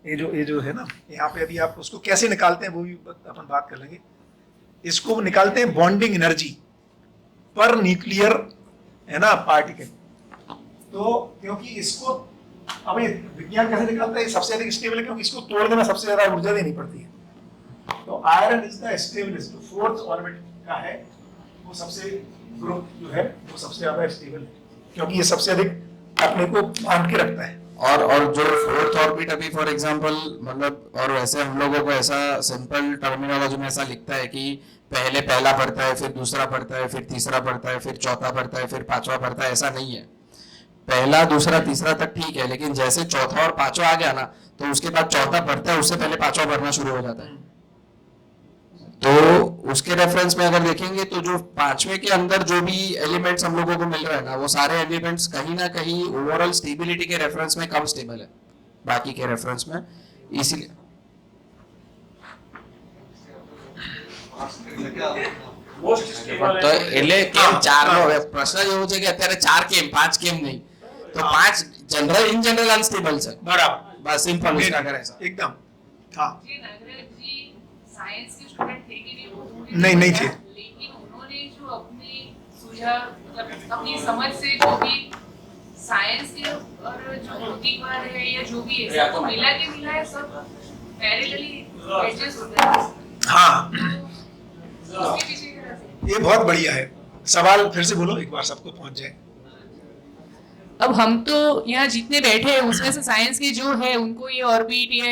ये जो है ना यहाँ पे, यदि आप उसको कैसे निकालते हैं वो भी अपन बात कर लेंगे। इसको निकालते हैं बॉन्डिंग एनर्जी पर न्यूक्लियर है ना पार्टिकल। तो क्योंकि इसको अब ये विज्ञान कैसे निकालता है, सबसे अधिक स्टेबल है क्योंकि इसको तोड़ने में सबसे ज्यादा ऊर्जा देनी पड़ती है। तो आयरन इज द स्टेबलेस्ट, जो फोर्थ ऑर्बिट का है वो सबसे ग्रुप जो है वो सबसे ज्यादा स्टेबल है क्योंकि ये सबसे अधिक अपने को बांध के रखता है। और जो फोर्थ ऑर्बिट अभी फॉर एग्जांपल मतलब, और वैसे हम लोगों को ऐसा सिंपल टर्मिनोलॉजी में ऐसा लिखता है कि पहले पहला पढ़ता है, फिर दूसरा पढ़ता है, फिर तीसरा पढ़ता है, फिर चौथा पढ़ता है, फिर पांचवा पढ़ता है। ऐसा नहीं है, पहला दूसरा तीसरा तक ठीक है, लेकिन जैसे चौथा और पांचवा आ गया ना तो उसके बाद चौथा पढ़ता है, उससे पहले पांचवा पढ़ना शुरू हो जाता है। तो उसके रेफरेंस में अगर देखेंगे तो जो पांचवे के अंदर जो भी एलिमेंट्स हम लोगों को मिल रहा है ना वो सारे एलिमेंट्स कहीं ना कहीं ओवरऑल स्टेबिलिटी के रेफरेंस में कम स्टेबल है बाकी के रेफरेंस में, इसीलिए મોસ્ટ સ્ટેબલ તો એટલે કેમ ચાર નો હવે પ્રશ્ન જ એવો છે કે અત્યારે ચાર કેમ પાંચ કેમ નહીં, તો પાંચ जनरल इन जनरल अनस्टेबल છે। बराबर, बस सिंपल उसका करे ऐसा। एकदम। हाँ जी नागराज जी साइंस के स्टूडेंट थे कि नहीं वो थोड़ी नहीं थे, लेकिन उन्होंने जो अपनी सुझाव मतलब अपनी समझ से जो भी साइंस के और जो भौतिकवाद है या जो भी है सबको मिला के मिला है, सब पैरेलली एडजस्ट होता है। हाँ उसके पीछे क्या है? ये बहुत बढ़िया है। सवाल फिर से बोलो एक बार, सबको पहुंच जाए। अब हम तो यहाँ जितने बैठे हैं उसमें से साइंस के जो है उनको ये ऑर्बिट ये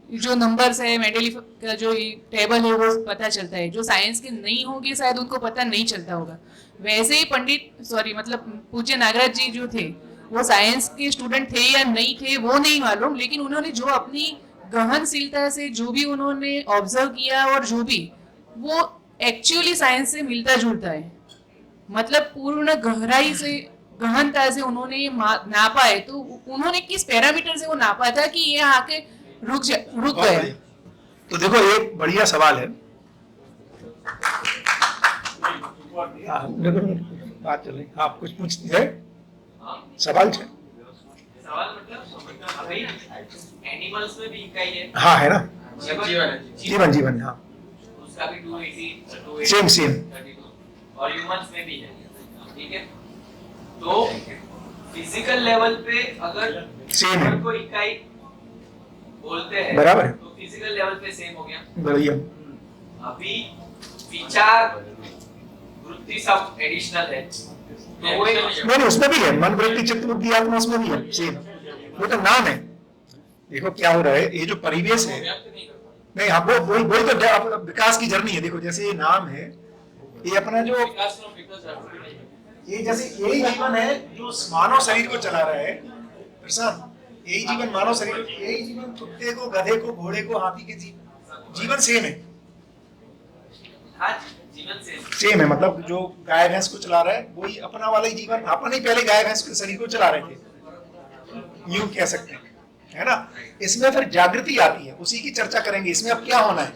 जो नंबर्स है मेंडेलीव का जो टेबल है वो पता चलता है, जो साइंस के नहीं होंगे शायद उनको पता नहीं चलता होगा। वैसे ही मतलब पूज्य नागराज जी जो थे वो साइंस के स्टूडेंट थे या नहीं थे वो नहीं मालूम, लेकिन उन्होंने जो अपनी गहनशीलता से जो भी उन्होंने ऑब्जर्व किया और जो भी वो एक्चुअली साइंस से मिलता जुलता है, मतलब पूर्ण गहराई से गहनता से उन्होंने नापा है। तो उन्होंने किस पैरामीटर से वो नापा था कि ये आके रुक गए? तो देखो एक बढ़िया सवाल है। बात चल रही, हाँ कुछ पूछती है सवाल है? सवाल मतलब अभी एनिमल्स में भी कई है। हाँ है ना, जीवन जीवन हाँ उसका भी 280 सेम 32 और ह्यूमंस में भी है, ठीक है। तो फिजिकल लेवल पे अगर सेम है, कोई इकाई बोलते हैं बराबर है, तो फिजिकल लेवल पे सेम हो गया। बढ़िया। अभी विचार वृत्ति सब एडिशनल है, तो वो नहीं उसमें भी है, मन वृत्ति चित्त बुद्धि आत्मा उसमें भी है सेम, वो तो नाम है। देखो क्या हो रहा है, ये जो परिवेश है नहीं हाँ वही तो विकास की जर्नी है। देखो जैसे ये नाम है, ये अपना जो ये जैसे यही जीवन है जो मानव शरीर को चला रहा है प्रशांत, यही जीवन मानव शरीर, यही जीवन कुत्ते को गधे को घोड़े को हाथी के जीवन सेम है। जीवन सेम है, मतलब जो गाय भैंस को चला रहा है वही अपना वाला ही जीवन, अपन ही पहले गाय भैंस के शरीर को चला रहे थे, यूं कह सकते हैं है ना। इसमें फिर जागृति आती है, उसी की चर्चा करेंगे। इसमें अब क्या होना है,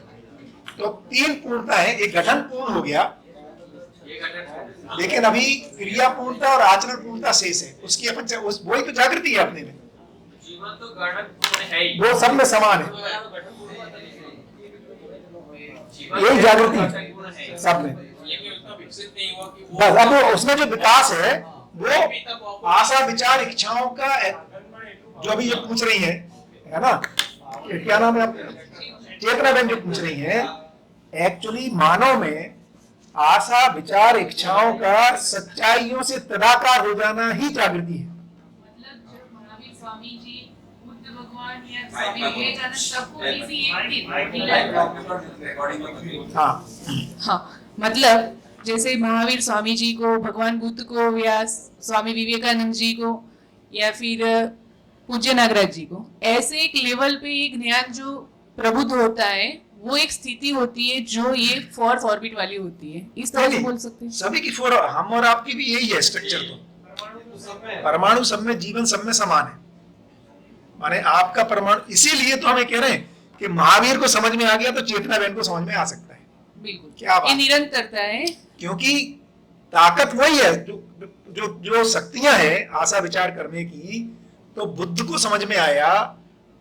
तो 3 पूर्णता है, एक गठन पूर्ण हो गया लेकिन अभी क्रिया पूर्णता और आचरण पूर्णता शेष है, उसकी अपन वही तो जागृति है अपने में। जीवन तो गठन पूर्ण है ही, वो सब में समान है। यही जागृति सब में। ये भी उतना विकसित नहीं हुआ कि वो बस अब वो उसमें जो विकास है वो आशा विचार इच्छाओं का जो अभी ये पूछ रही है ना, क्या नाम है आपका, चेतना बहन जो पूछ रही है, एक्चुअली मानव में आशा विचार इच्छाओं का सच्चाइयों से तदाकार हो जाना ही जागृति है। मतलब जब महावीर स्वामी जी, बुद्ध भगवान या स्वामी विवेकानंद सबको इसी एक दिन हाँ हाँ, मतलब जैसे महावीर स्वामी जी को, भगवान बुद्ध को, या स्वामी विवेकानंद जी को, या फिर पूज्य नागराज जी को, ऐसे एक लेवल पे एक ज्ञान जो प्रबुद्ध होता है, वो एक स्थिति होती है जो ये फोर्थ ऑर्बिट वाली होती है, इस तरह से बोल सकते हैं। सभी की फोर, हम और आपकी भी यही है स्ट्रक्चर। तो परमाणु सब में, जीवन सब में समान है। माने आपका परमाणु, इसीलिए तो हमें कह रहे हैं कि महावीर को समझ में आ गया तो चेतना बहन को समझ में आ सकता है। बिल्कुल, क्या बात, ये निरंतरता है, क्योंकि ताकत वही है जो शक्तियां हैं आशा विचार करने की। तो बुद्ध को समझ में आया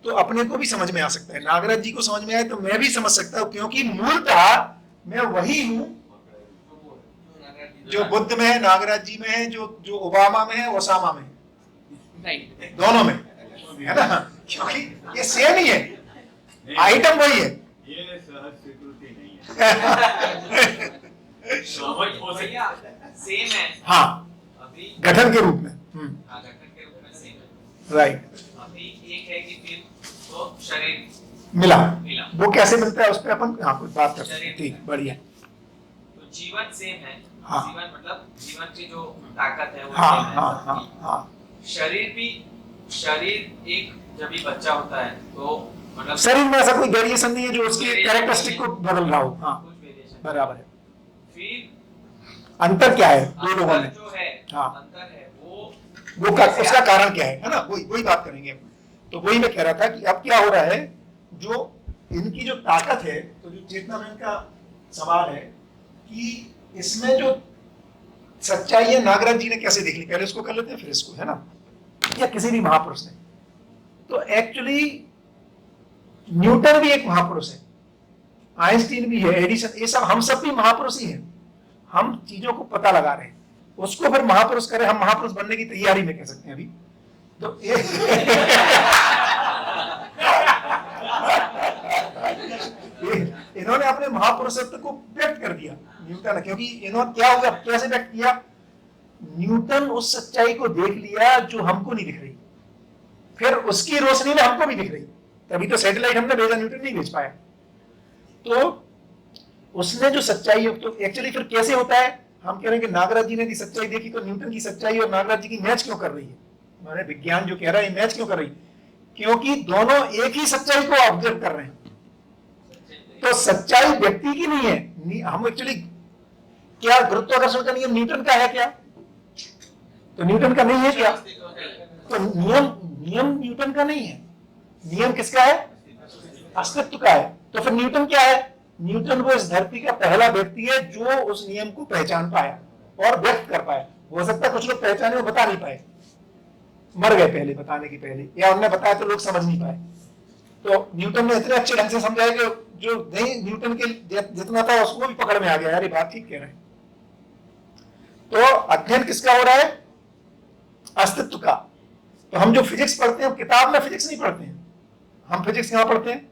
तो अपने को भी समझ में आ सकता है, नागराज जी को समझ में आया तो मैं भी समझ सकता हूँ, क्योंकि मूलतः मैं वही हूँ जो बुद्ध में है, नागराज जी में है, जो ओबामा में है, ओसामा में, राइट, दोनों में है ना, क्योंकि ये सेम ही है, आइटम वही है। ये सहज स्वीकृति नहीं है। समझ हो सकता सेम है हाँ, अभी, गठन के रूप में। हाँ, गठन के रूप में सेम है। राइट, अभी एक है कि फिर तो शरीर मिला, मिला, वो कैसे मिलता है उस पर अपन हाँ कुछ बात करते हैं। शरीर ठीक, बढ़िया। तो जीवन सेम है। हाँ। जीवन मतलब जीवन की जो ताकत है वो हाँ सेम है। हाँ हाँ हाँ, शरीर भी, शरीर एक जब भी बच्चा होता है तो मतलब शरीर में ऐसा कोई वेरिएशन नहीं है जो उसके कैरेक्टरिस्टिक को बदल रहा हो। हाँ, कुछ वेरिएशन, बराबर है। फिर अंतर क्या है दो लोगों अंतर में? जो है, हाँ। अंतर है उसका कारण क्या है ना, वही बात करेंगे। तो वही मैं कह रहा था कि अब क्या हो रहा है, जो इनकी जो ताकत है, तो जो चेतना में इनका सवाल है कि इसमें जो सच्चाई है नागराज जी ने कैसे देख ली, पहले उसको कर लेते हैं फिर इसको, है ना, या किसी भी महापुरुष ने। तो एक्चुअली न्यूटन भी एक महापुरुष है, आइंस्टीन भी है, एडिसन, ये सब हम सब भी महापुरुष ही हैं। हम चीजों को पता लगा रहे हैं, उसको फिर महापुरुष करें, हम महापुरुष बनने की तैयारी में कह सकते हैं अभी। तो इन्होंने अपने महापुरुषत्व को व्यक्त कर दिया न्यूटन, क्योंकि इन्होंने क्या हुआ, कैसे व्यक्त किया, न्यूटन उस सच्चाई को देख लिया जो हमको नहीं दिख रही, फिर उसकी रोशनी में हमको भी दिख रही, तभी तो सैटेलाइट हमने भेजा, न्यूटन नहीं भेज पाया। तो उसने जो सच्चाई, तो एक्चुअली फिर कैसे होता है, हम कह रहे हैं कि नागराज जी ने भी सच्चाई देखी, तो न्यूटन की सच्चाई और नागराज जी की मैच क्यों कर रही है, हमारे विज्ञान जो कह रहा है मैच क्यों कर रही है, क्योंकि दोनों एक ही सच्चाई को ऑब्जर्व कर रहे हैं। तो सच्चाई व्यक्ति की नहीं है, हम एक्चुअली क्या गुरुत्वाकर्षण का नियम न्यूटन का है क्या, तो न्यूटन का नहीं है क्या, तो नियम न्यूटन का नहीं है, नियम किसका है, अस्तित्व का है। तो फिर न्यूटन क्या है, न्यूटन वो इस धरती का पहला व्यक्ति है जो उस नियम को पहचान पाया और व्यक्त कर पाया। हो सकता है कुछ लोग पहचाने और बता नहीं पाए, मर गए पहले बताने की पहले, या उन्होंने बताया तो लोग समझ नहीं पाए। तो न्यूटन ने इतने अच्छे ढंग से समझाया कि जो नहीं न्यूटन के जितना था उसको भी पकड़ में आ गया, यार ये बात ठीक कह रहे हैं। तो अध्ययन किसका हो रहा है, अस्तित्व का। तो हम जो फिजिक्स पढ़ते हैं, किताब में फिजिक्स नहीं पढ़ते हैं, हम फिजिक्स कहां पढ़ते हैं,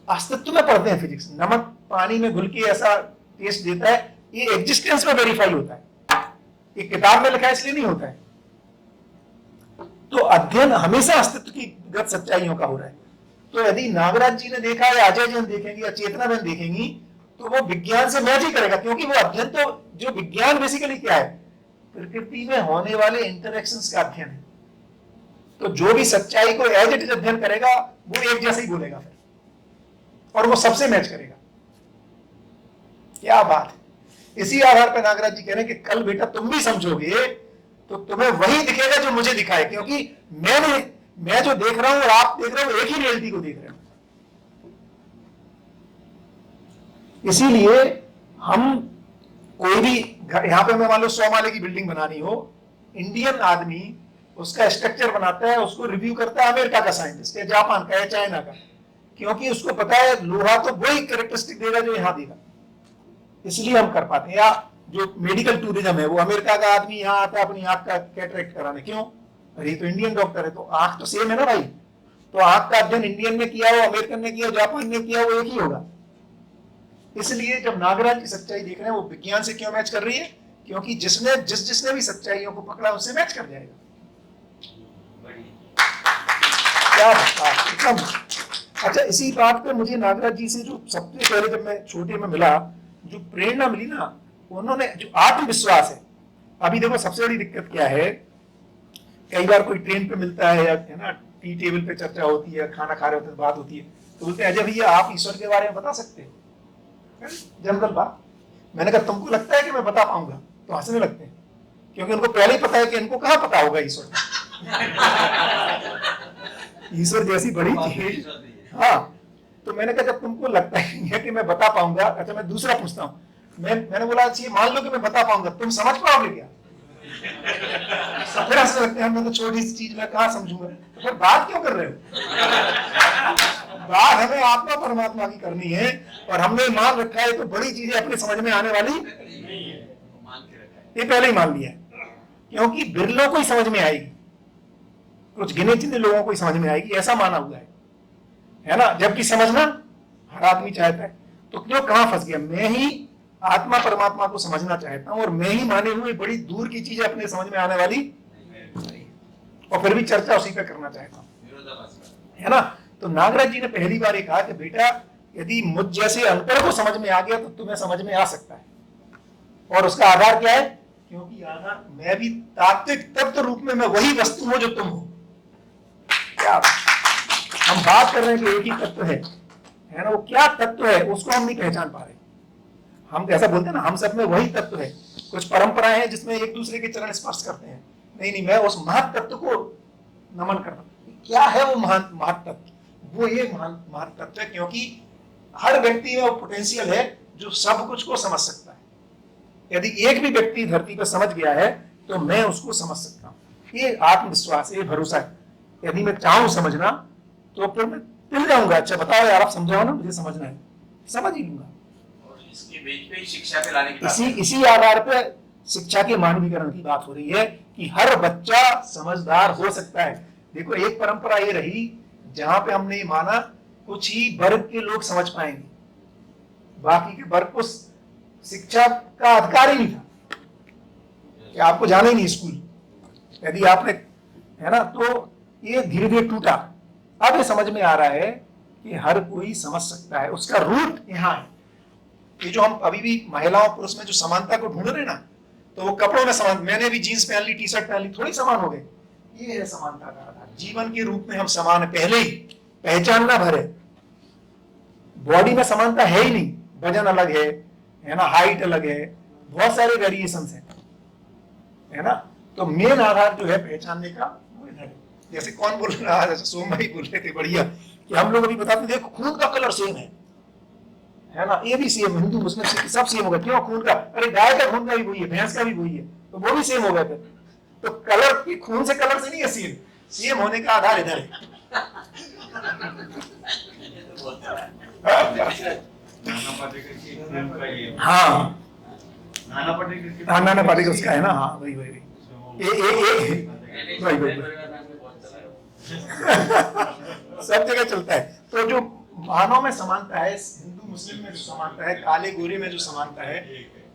अस्तित्व में पढ़ते हैं फिजिक्स। नमक पानी में घुल के ऐसा टेस्ट देता है, ये एग्जिस्टेंस में वेरीफाई होता है, ये किताब में लिखा है इसलिए नहीं होता है। तो अध्ययन हमेशा अस्तित्व की गत सच्चाइयों का हो रहा है। तो यदि नागराज जी ने देखा या अजय जी देखेंगे या चेतना बहन देखेंगी, तो वो विज्ञान से मैच ही करेगा, क्योंकि वो अध्ययन, तो जो विज्ञान बेसिकली क्या है, प्रकृति में होने वाले इंटरेक्शंस का अध्ययन है। तो जो भी सच्चाई को एज इट इज अध्ययन करेगा वो एक जैसे ही बोलेगा फिर, और वो सबसे मैच करेगा। क्या बात है। इसी आधार पर नागराज जी कह रहे हैं कि कल बेटा तुम भी समझोगे तो तुम्हें वही दिखेगा जो मुझे दिखा है, क्योंकि मैं जो देख रहा हूं और आप देख रहे हो एक ही रियलिटी को देख रहे हो। इसीलिए हम कोई भी यहां पे मैं मान लो 100 माले की बिल्डिंग बनानी हो, इंडियन आदमी उसका स्ट्रक्चर बनाता है, उसको रिव्यू करता है अमेरिका का साइंटिस्ट या जापान का या चाइना का, क्योंकि उसको पता है लोहा तो वही कैरेक्टरिस्टिक देगा जो यहाँ देगा, इसलिए हम कर पाते हैं। या जो मेडिकल टूरिज्म है, वो अमेरिका का आदमी यहाँ आता है अपनी आंख का कैटरेक्ट कराने, क्यों? अरे तो इंडियन डॉक्टर है, तो आंख तो सेम है ना भाई, तो आंख का अध्ययन इंडियन ने किया हो, अमेरिकन ने किया हो, जापान ने किया हो, वो एक ही होगा। इसलिए जब नागराज की सच्चाई देख रहे हैं, वो विज्ञान से क्यों मैच कर रही है? क्योंकि जिसने भी सच्चाइयों को पकड़ा उससे मैच कर जाएगा। क्या बात, एकदम। अच्छा, इसी बात पे मुझे नागराज जी से जो सबसे पहले जब मैं छोटे में मिला, जो प्रेरणा मिली ना, उन्होंने जो आत्मविश्वास है। अभी देखो सबसे बड़ी दिक्कत क्या है, कई बार कोई ट्रेन पे मिलता है, या है ना, टी टेबल पे चर्चा होती है, खाना खा रहे होते हैं, बात होती है, तो बोलते हैं अजय भैया आप ईश्वर के बारे में बता सकते हैं? जनरल बात। मैंने कहा तुमको लगता है कि मैं बता पाऊंगा? तो हंसने लगते हैं, क्योंकि उनको पहले ही पता है कि इनको कहाँ पता होगा ईश्वर। ईश्वर जैसी बड़ी चीज। हाँ, तो मैंने कहा जब तुमको लगता है कि मैं बता पाऊंगा, अच्छा मैं दूसरा पूछता हूँ, मैंने बोला अच्छा मान लो कि मैं बता पाऊंगा, तुम समझ पाओगे क्या? फिर हंसने लगते हैं, मैं तो छोटी सी चीज में कहाँ समझूंगा, तो फिर बात क्यों कर रहे हो? बात हमें आत्मा परमात्मा की करनी है, और हमने मान रखा है तो बड़ी चीजें अपने समझ में आने वाली ये पहले ही मान लिया है, क्योंकि बिरलों को ही समझ में आएगी, कुछ गिने चुने लोगों को ही समझ में आएगी, ऐसा माना हुआ है ना। जबकि समझना हर आदमी चाहता है, तो क्यों कहां फंस गया? मैं ही आत्मा परमात्मा को समझना चाहता हूं, और मैं ही माने हुए बड़ी दूर की चीजें अपने समझ में आने वाली, और फिर भी चर्चा उसी पे करना चाहता हूं, है ना। तो नागराज जी ने पहली बार ये कहा कि बेटा यदि मुझ जैसे अनपढ़ को समझ में आ गया तो तुम्हें समझ में आ सकता है। और उसका आधार क्या है? क्योंकि आधार मैं भी तात्विक तत्व रूप में मैं वही वस्तु हूं जो तुम हो। क्या हम बात कर रहे हैं कि एक ही तत्व है ना, वो क्या तत्व है उसको हम नहीं पहचान पा रहे। हम ऐसा बोलते हैं ना, हम सब में वही तत्व है। कुछ परंपराएं हैं जिसमें एक दूसरे के चरण स्पर्श करते हैं, नहीं मैं उस महत तत्व को नमन करता हूं। क्या है वो महत तत्व? वो ये महत तत्व है क्योंकि हर व्यक्ति में वो पोटेंशियल है जो सब कुछ को समझ सकता है। यदि एक भी व्यक्ति धरती पर समझ गया है तो मैं उसको समझ सकता हूं। ये आत्मविश्वास, ये भरोसा है। यदि मैं चाहूं समझना तो फिर मैं पिल जाऊंगा, अच्छा बताओ यार आप समझाओ ना, मुझे समझना है, समझ ही लूंगा। इसके बीच पे शिक्षा पे लाने की इसी आधार पे शिक्षा के मानवीकरण की बात हो रही है कि हर बच्चा समझदार हो सकता है। देखो एक परंपरा ये रही जहां पे हमने माना कुछ ही वर्ग के लोग समझ पाएंगे, बाकी के वर्ग को शिक्षा का अधिकार ही नहीं था कि आपको जाना ही नहीं स्कूल यदि आपने, है ना। तो ये धीरे धीरे टूटा। अब ये समझ में आ रहा है कि हर कोई समझ सकता है। उसका रूट यहाँ है। ये जो हम अभी भी महिलाओं पुरुष में जो समानता को ढूंढ रहे हैं ना, तो वो कपड़ों में समान, मैंने भी जीन्स पहन ली, टी शर्ट पहन ली, थोड़ी समान हो गए। ये है समानता का आधार। जीवन के रूप में हम समान है, पहले ही पहचान ना भरे। बॉडी में समानता है ही नहीं, वजन अलग है ना, हाइट अलग है, बहुत सारे वेरिएशंस हैं, है ना। तो मेन आधार जो है पहचानने का वो इधर है। जैसे कौन बोल रहा है, जैसे सोम भाई बोल रहे थे बढ़िया कि हम लोग अभी बताते देखो खून का कलर सेम है ना, ये भी सेम, हिंदू मुस्लिम सिख सब सेम होगा। क्यों? खून का, अरे गाय का खून का भी वही है, भैंस का भी वही है, तो वो भी सेम हो गया फिर। तो कलर की खून से कलर से नहीं है, सेम होने का आधार इधर है। हाँ नाना पाटेकर उसका है ना, हाँ वही सब जगह चलता है। तो जो मानव में समानता है, हिंदू मुस्लिम में जो समानता है, काले गोरे में जो समानता है,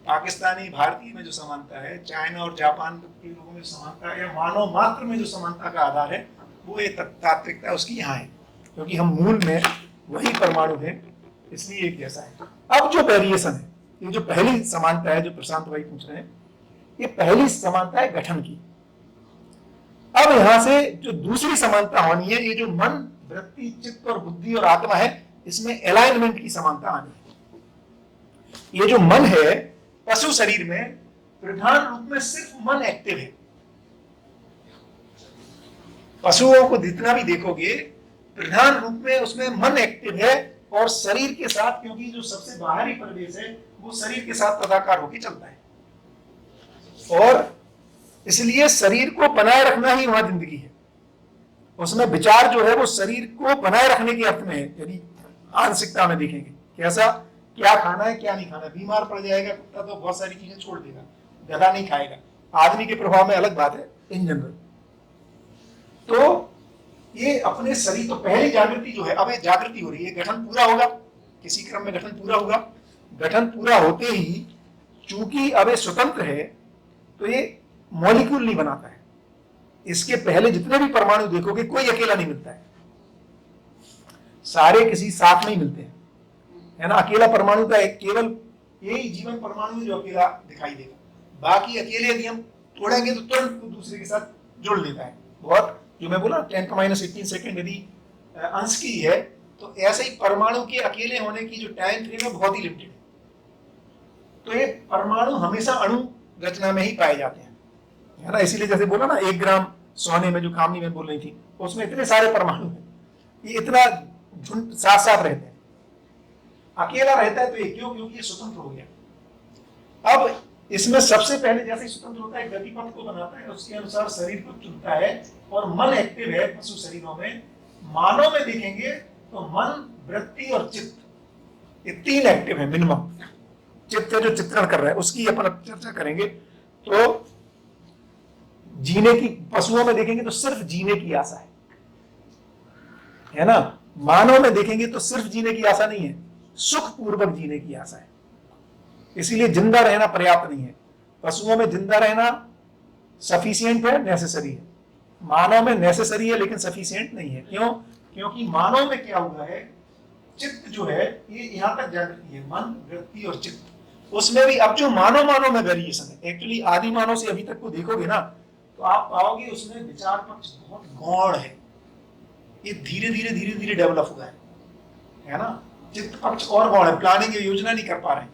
पाकिस्तानी भारतीय में जो समानता है, चाइना और जापान के लोगों में समानता है, या मानव मात्र में जो समानता का आधार है, वो ये तात्विकता उसकी यहाँ है, क्योंकि हम मूल में वही परमाणु है, इसलिए एक जैसा है। अब जो वेरिएशन है, ये जो पहली समानता है जो प्रशांत भाई पूछ रहे हैं, ये पहली समानता है गठन की। अब यहां से जो दूसरी समानता होनी है, ये जो मन, वृत्ति, चित्त और बुद्धि और आत्मा है, इसमें अलाइनमेंट की समानता आनी है। ये जो मन है, पशु शरीर में प्रधान रूप में सिर्फ मन एक्टिव है। पशुओं को जितना भी देखोगे प्रधान रूप में उसमें मन एक्टिव है, और शरीर के साथ, क्योंकि जो सबसे बाहरी परिवेश है वो शरीर के साथ तदाकार होकर चलता है, और इसलिए शरीर को बनाए रखना ही वहां जिंदगी है। उसमें विचार जो है वो शरीर को बनाए रखने के अर्थ में है। यदि आंशिकता में देखेंगे कैसा, क्या खाना है क्या नहीं खाना है। बीमार पड़ जाएगा कुत्ता तो बहुत सारी चीजें छोड़ देगा, गधा नहीं खाएगा। आदमी के प्रभाव में अलग बात है इन जनरल। तो ये अपने शरीर, तो पहली जागृति जो है, अब ये जागृति हो रही है, गठन पूरा होगा, किसी क्रम में गठन पूरा होगा। गठन पूरा होते ही चूंकि अब ये स्वतंत्र है तो ये मॉलिक्यूल नहीं बनाता है। इसके पहले जितने भी परमाणु देखोगे कोई अकेला नहीं मिलता है, सारे किसी साथ नहीं मिलते हैं, है ना। अकेला परमाणु का एक केवल यही जीवन परमाणु है जो अकेला दिखाई देगा, बाकी अकेले यदि हम तोड़ेंगे तो तुरंत दूसरे के साथ जुड़ लेता है। बहुत, जो मैं बोला 10⁻18 सेकेंड यदि अंश की है तो ऐसे ही परमाणु के अकेले होने की जो टाइम फ्रेम है बहुत ही लिमिटेड है। तो ये परमाणु हमेशा अणु रचना में ही पाए जाते हैं, है ना। इसीलिए जैसे बोला ना 1 ग्राम सोने में, जो कामनी में बोल रही थी, उसमें इतने सारे परमाणु हैं, ये इतना झुंड साथ साथ रहते हैं। अकेला रहता है तो ये क्यों, क्योंकि ये स्वतंत्र हो गया। अब इसमें सबसे पहले जैसे स्वतंत्र होता है गतिपथ को बनाता है, उसके अनुसार शरीर को चुनता है, और मन एक्टिव है पशु शरीरों में। मानव में देखेंगे तो मन, वृत्ति और चित्त, ये 3 एक्टिव है मिनिमम। चित्त जो चित्रण कर रहा है उसकी अपन चर्चा करेंगे। तो जीने की, पशुओं में देखेंगे तो सिर्फ जीने की आशा है ना। मानव में देखेंगे तो सिर्फ जीने की आशा नहीं है, सुख पूर्वक जीने की आशा है। इसीलिए जिंदा रहना पर्याप्त नहीं है। पशुओं में जिंदा रहना सफिशिएंट है, नेसेसरी है। मानव में नेसेसरी है लेकिन सफिशिएंट नहीं है। क्यों? क्योंकि मानव में क्या हुआ है, चित्त जो है ये यहां तक जागृति है, मन, वृत्ति और चित्त। उसमें भी अब जो मानव में वेरिएशन है, एक्चुअली आदि मानव से अभी तक को देखोगे ना तो आप पाओगे उसमें विचार पक्ष बहुत गौण है। ये धीरे धीरे डेवलप हुआ है ना। चित्त पक्ष और गौण है, प्लानिंग योजना नहीं कर पा रहे हैं।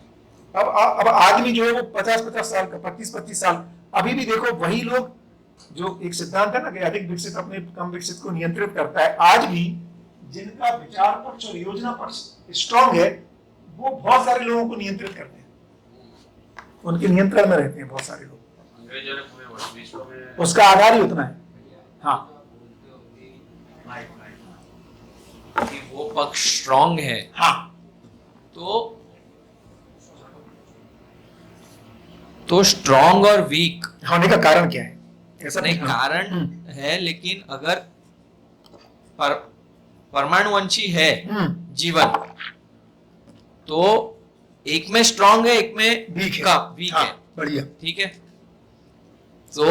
अब आदमी जो है वो 50-50 साल का, 25-25 साल, अभी भी देखो वही लोग, जो एक सिद्धांत है ना कि अधिक विकसित अपने कम विकसित को नियंत्रित करता है, आज भी जिनका विचार पक्ष और योजना पक्ष स्ट्रांग है वो बहुत सारे लोगों को नियंत्रित करते हैं, उनके नियंत्रण में रहते हैं बहुत सारे लोग। उसका आधार ही उतना है। हाँ, कि वो पक्ष स्ट्रांग है। हाँ, तो स्ट्रांग और वीक होने का कारण क्या है? ऐसा नहीं, कारण है, लेकिन अगर परमाणुवंशी है जीवन, तो एक में स्ट्रांग है, एक में वीक है। बढ़िया, ठीक है। तो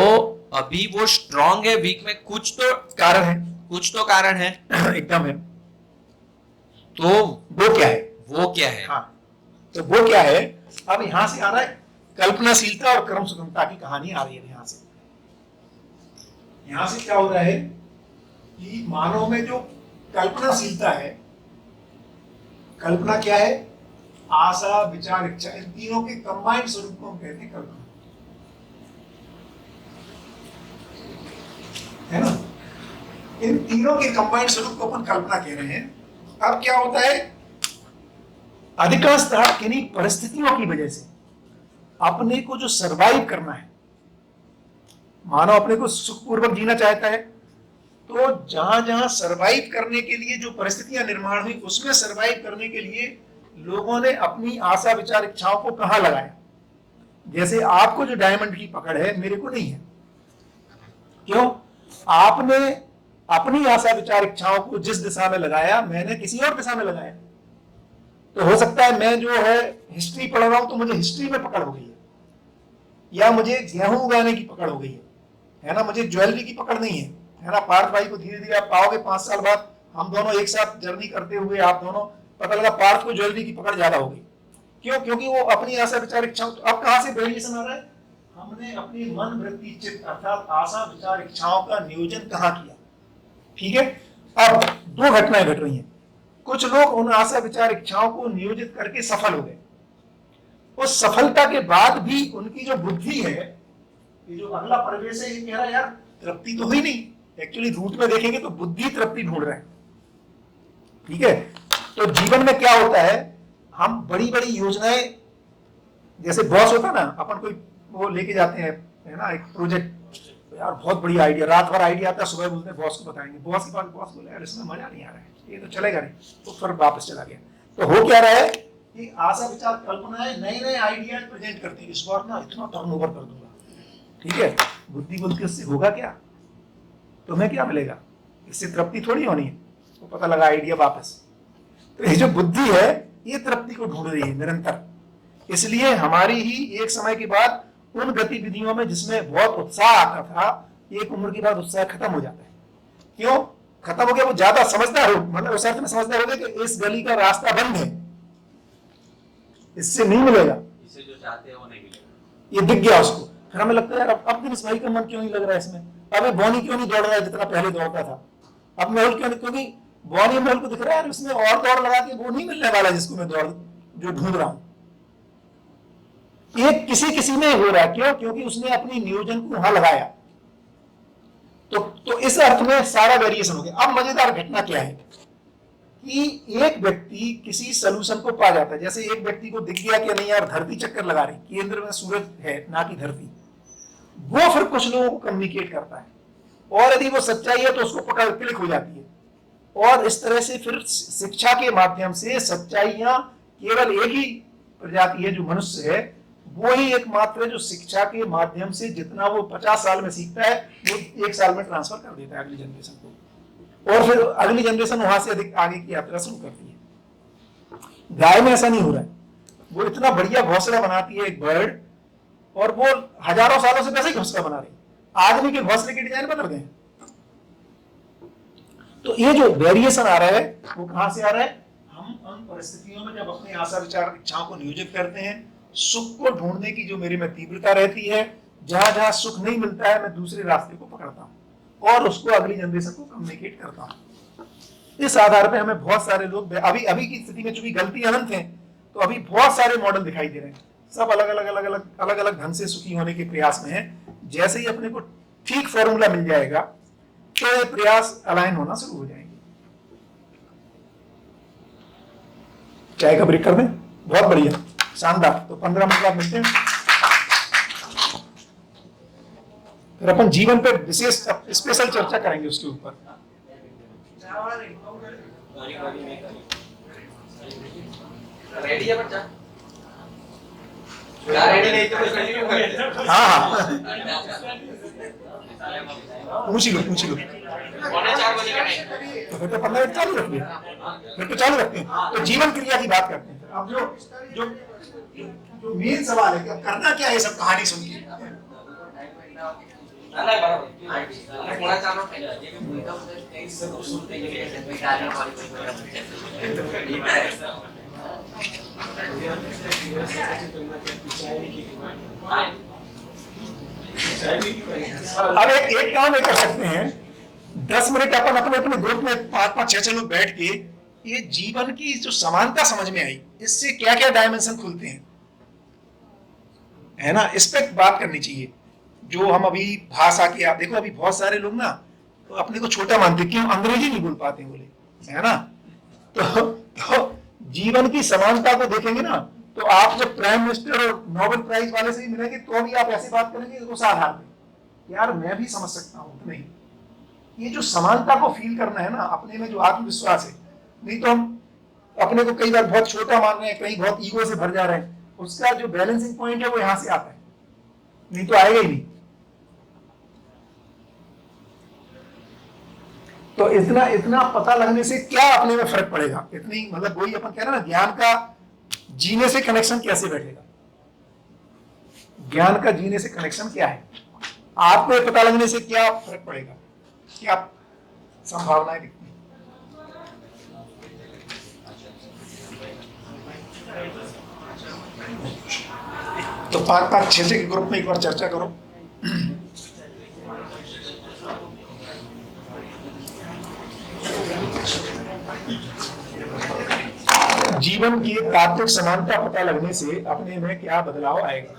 अभी वो स्ट्रांग है, वीक में कुछ तो कारण है, एकदम है। तो वो क्या है? हाँ, तो वो क्या है? अब यहां से आ रहा है कल्पनाशीलता और क्रम सुगमता की कहानी आ रही है। यहां से क्या हो रहा है कि मानव में जो कल्पनाशीलता है, कल्पना क्या है? आशा, विचार, इच्छा, इन तीनों के कंबाइंड स्वरूप को हम कहते हैं कल्पना, है ना। इन तीनों के कंबाइंड स्वरूप को अपन कल्पना कह रहे हैं। अब क्या होता है, अधिकांशतः किन्हीं परिस्थितियों की वजह से अपने को जो सरवाइव करना है, मानव अपने को सुखपूर्वक जीना चाहता है, तो जहां जहां सरवाइव करने के लिए जो परिस्थितियां निर्माण हुई, उसमें सरवाइव करने के लिए लोगों ने अपनी आशा, विचार, इच्छाओं को कहां लगाया। जैसे आपको जो डायमंड की पकड़ है, मेरे को नहीं है। क्यों? आपने अपनी आशा, विचार, इच्छाओं को जिस दिशा में लगाया, मैंने किसी और दिशा में लगाया। तो हो सकता है मैं जो है हिस्ट्री पढ़ रहा हूं तो मुझे हिस्ट्री में पकड़ हो गई है, या मुझे गेहूं उगाने की पकड़ हो गई है ना। मुझे ज्वेलरी की पकड़ नहीं है ना। पार्थ भाई को धीरे धीरे आप पाओगे 5 साल बाद, हम दोनों एक साथ जर्नी करते हुए, आप दोनों, पता लगा पार्थ को ज्वेलरी की पकड़ ज्यादा हो गई। क्यों? क्योंकि वो अपनी आशा, विचार, इच्छाओं, तो अब कहां से वेरिएशन आ रहा है? हमने अपनी मन, वृत्ति, चित्त अर्थात आशा, विचार, इच्छाओं का नियोजन कहां किया। ठीक है। अब 2 घटनाएं घट रही हैं। कुछ लोग उन आशा, विचार, इच्छाओं को नियोजित करके सफल हो गए। उस सफलता के बाद भी उनकी जो बुद्धि है, ये जो अगला प्रवेश है, ये कह रहा है यार तृप्ति तो हुई नहीं। एक्चुअली रूट में देखेंगे तो बुद्धि तृप्ति ढूंढ रहे हैं। ठीक है। तो जीवन में क्या होता है, हम बड़ी बड़ी योजनाएं, जैसे बॉस होता ना, अपन कोई वो लेके जाते हैं, है ना, एक प्रोजेक्ट तो यार बहुत बढ़िया आइडिया, रात भर आइडिया आता है, सुबह बोलते हैं बॉस को बताएंगे, बॉस के पास, बॉस बोले यार इसमें मजा नहीं आ रहा है, ये तो चलेगा नहीं, तो फिर वापस चला गया। तो हो क्या रहा है कि आशा विचार कल्पनाएं नए नए आइडिया प्रेजेंट करती है, इस बार ना इतना टर्नओवर कर दूंगा, ठीक है। बुद्धि बोलती है उससे होगा क्या, तुम्हें क्या मिलेगा, इससे तृप्ति थोड़ी होनी है। तो पता लगा आइडिया वापस। तो ये जो बुद्धि है ये तृप्ति को ढूंढ रही है निरंतर, इसलिए हमारी ही एक समय के बाद उन गतिविधियों में जिसमें बहुत उत्साह आता था, एक उम्र के बाद उत्साह खत्म हो जाता है। क्यों खत्म हो गया? वो ज्यादा समझदार हो, मतलब उस अर्थ में समझदार हो गया कि इस गली का रास्ता बंद है, इससे नहीं मिलेगा, इसे जो चाहते हैं वो नहीं मिलेगा, ये दिख गया उसको। फिर हमें लगता है यार अब दिनेश भाई का मन क्यों नहीं लग रहा है इसमें, अब बॉनी क्यों नहीं दौड़ रहा है जितना पहले दौड़ता था, अब मेहुल क्यों नहीं, क्योंकि बॉनी मेहुल को दिख रहा है उसमें और दौड़ लगा के वो नहीं मिलने वाला जिसको मैं दौड़ जो ढूंढ रहा हूं। ये किसी किसी में हो रहा है, क्यों? क्योंकि उसने अपनी नियोजन को वहां लगाया। तो इस अर्थ में सारा वेरिएशन हो गया। अब मजेदार घटना क्या है कि एक व्यक्ति किसी सोल्यूशन को पा जाता है, जैसे एक व्यक्ति को दिख गया कि नहीं यार धरती चक्कर लगा रही, केंद्र में सूरज है ना कि धरती, वो फिर कुछ लोगों को कम्युनिकेट करता है, और यदि वो सच्चाई है तो उसको पकड़ क्लिक हो जाती है, और इस तरह से फिर शिक्षा के माध्यम से सच्चाइयां केवल एक ही प्रजाति है जो मनुष्य है, वो ही एकमात्र है जो शिक्षा के माध्यम से जितना वो 50 साल में सीखता है वो 1 साल में ट्रांसफर कर देता है अगली जनरेशन को, और फिर अगली जनरेशन वहां से अधिक आगे की यात्रा शुरू करती है। गाय में ऐसा नहीं हो रहा है, वो इतना बढ़िया घोंसला बनाती है एक बर्ड, और वो हजारों सालों से वैसे ही घोंसला बना रही है। आदमी के घोंसले के डिजाइन बदल गए। तो ये जो वेरिएशन आ रहा है वो कहां से आ रहा है? हम उन परिस्थितियों में जब अपने आशा विचार इच्छाओं को नियोजित करते हैं, सुख को ढूंढने की जो मेरे में तीव्रता रहती है, जहां जहां सुख नहीं मिलता है मैं दूसरे रास्ते को पकड़ता हूं और उसको अगली जनरेशन को कम्युनिकेट करता हूं। इस आधार पे हमें बहुत सारे लोग अभी की स्थिति में चूंकि गलती अनंत है, तो अभी बहुत सारे मॉडल दिखाई दे रहे हैं, सब अलग अलग ढंग से सुखी होने के प्रयास में है। जैसे ही अपने को ठीक फॉर्मूला मिल जाएगा तो ये प्रयास अलाइन होना शुरू हो जाएंगे। चाय का ब्रेक कर दें? बहुत बढ़िया, शानदार। तो 15 मिनट बाद मिलते हैं, फिर अपन जीवन पे विशेष स्पेशल चर्चा करेंगे उसके ऊपर। रेडी है बच्चा? रेडी नहीं तो कंटिन्यू करते हैं। हाँ पूछ लो। 3:45 बजे का नहीं, तो फिर तो 15 मिनट चालू रखिए, फिर तो चालू रखते हैं। तो जीवन क्रिया की बात करते हैं। अब जो मेन सवाल है कि अब करना क्या है ये सब कहानी सुन के? थोड़ा चालू अब एक काम कर सकते हैं, 10 मिनट अपन अपने ग्रुप में 5-5, 6 लोग बैठ के ये जीवन की जो समानता समझ में आई, इससे क्या क्या डायमेंशन खुलते हैं, है ना, इस पर बात करनी चाहिए। जो हम अभी भाषा की, आप देखो अभी बहुत सारे लोग ना तो अपने को छोटा मानते, क्यों? अंग्रेजी नहीं बोल पाते बोले, है ना। तो जीवन की समानता को देखेंगे ना, तो आप जब प्राइम मिनिस्टर और नोबेल प्राइज वाले से ही मिलेंगे तो भी आप ऐसी बात करेंगे उस आधार पे, यार मैं भी समझ सकता हूँ नहीं। ये जो समानता को फील करना है ना, अपने में जो आत्मविश्वास है, नहीं तो हम अपने को कई बार बहुत छोटा मान रहे हैं, कहीं बहुत ईगो से भर जा रहे हैं, उसका जो बैलेंसिंग पॉइंट है वो यहां से आता है, नहीं तो आएगा ही नहीं। तो इतना पता लगने से क्या अपने में फर्क पड़ेगा, इतनी मतलब वही अपन कह रहे हैं ना, ज्ञान का जीने से कनेक्शन कैसे बैठेगा, ज्ञान का जीने से कनेक्शन क्या है, आपको पता लगने से क्या फर्क पड़ेगा, क्या संभावनाएं दिखती हैं। तो 5-5, 6 के ग्रुप में एक बार चर्चा करो। जीवन की तात्विक समानता पता लगने से अपने में क्या बदलाव आएगा?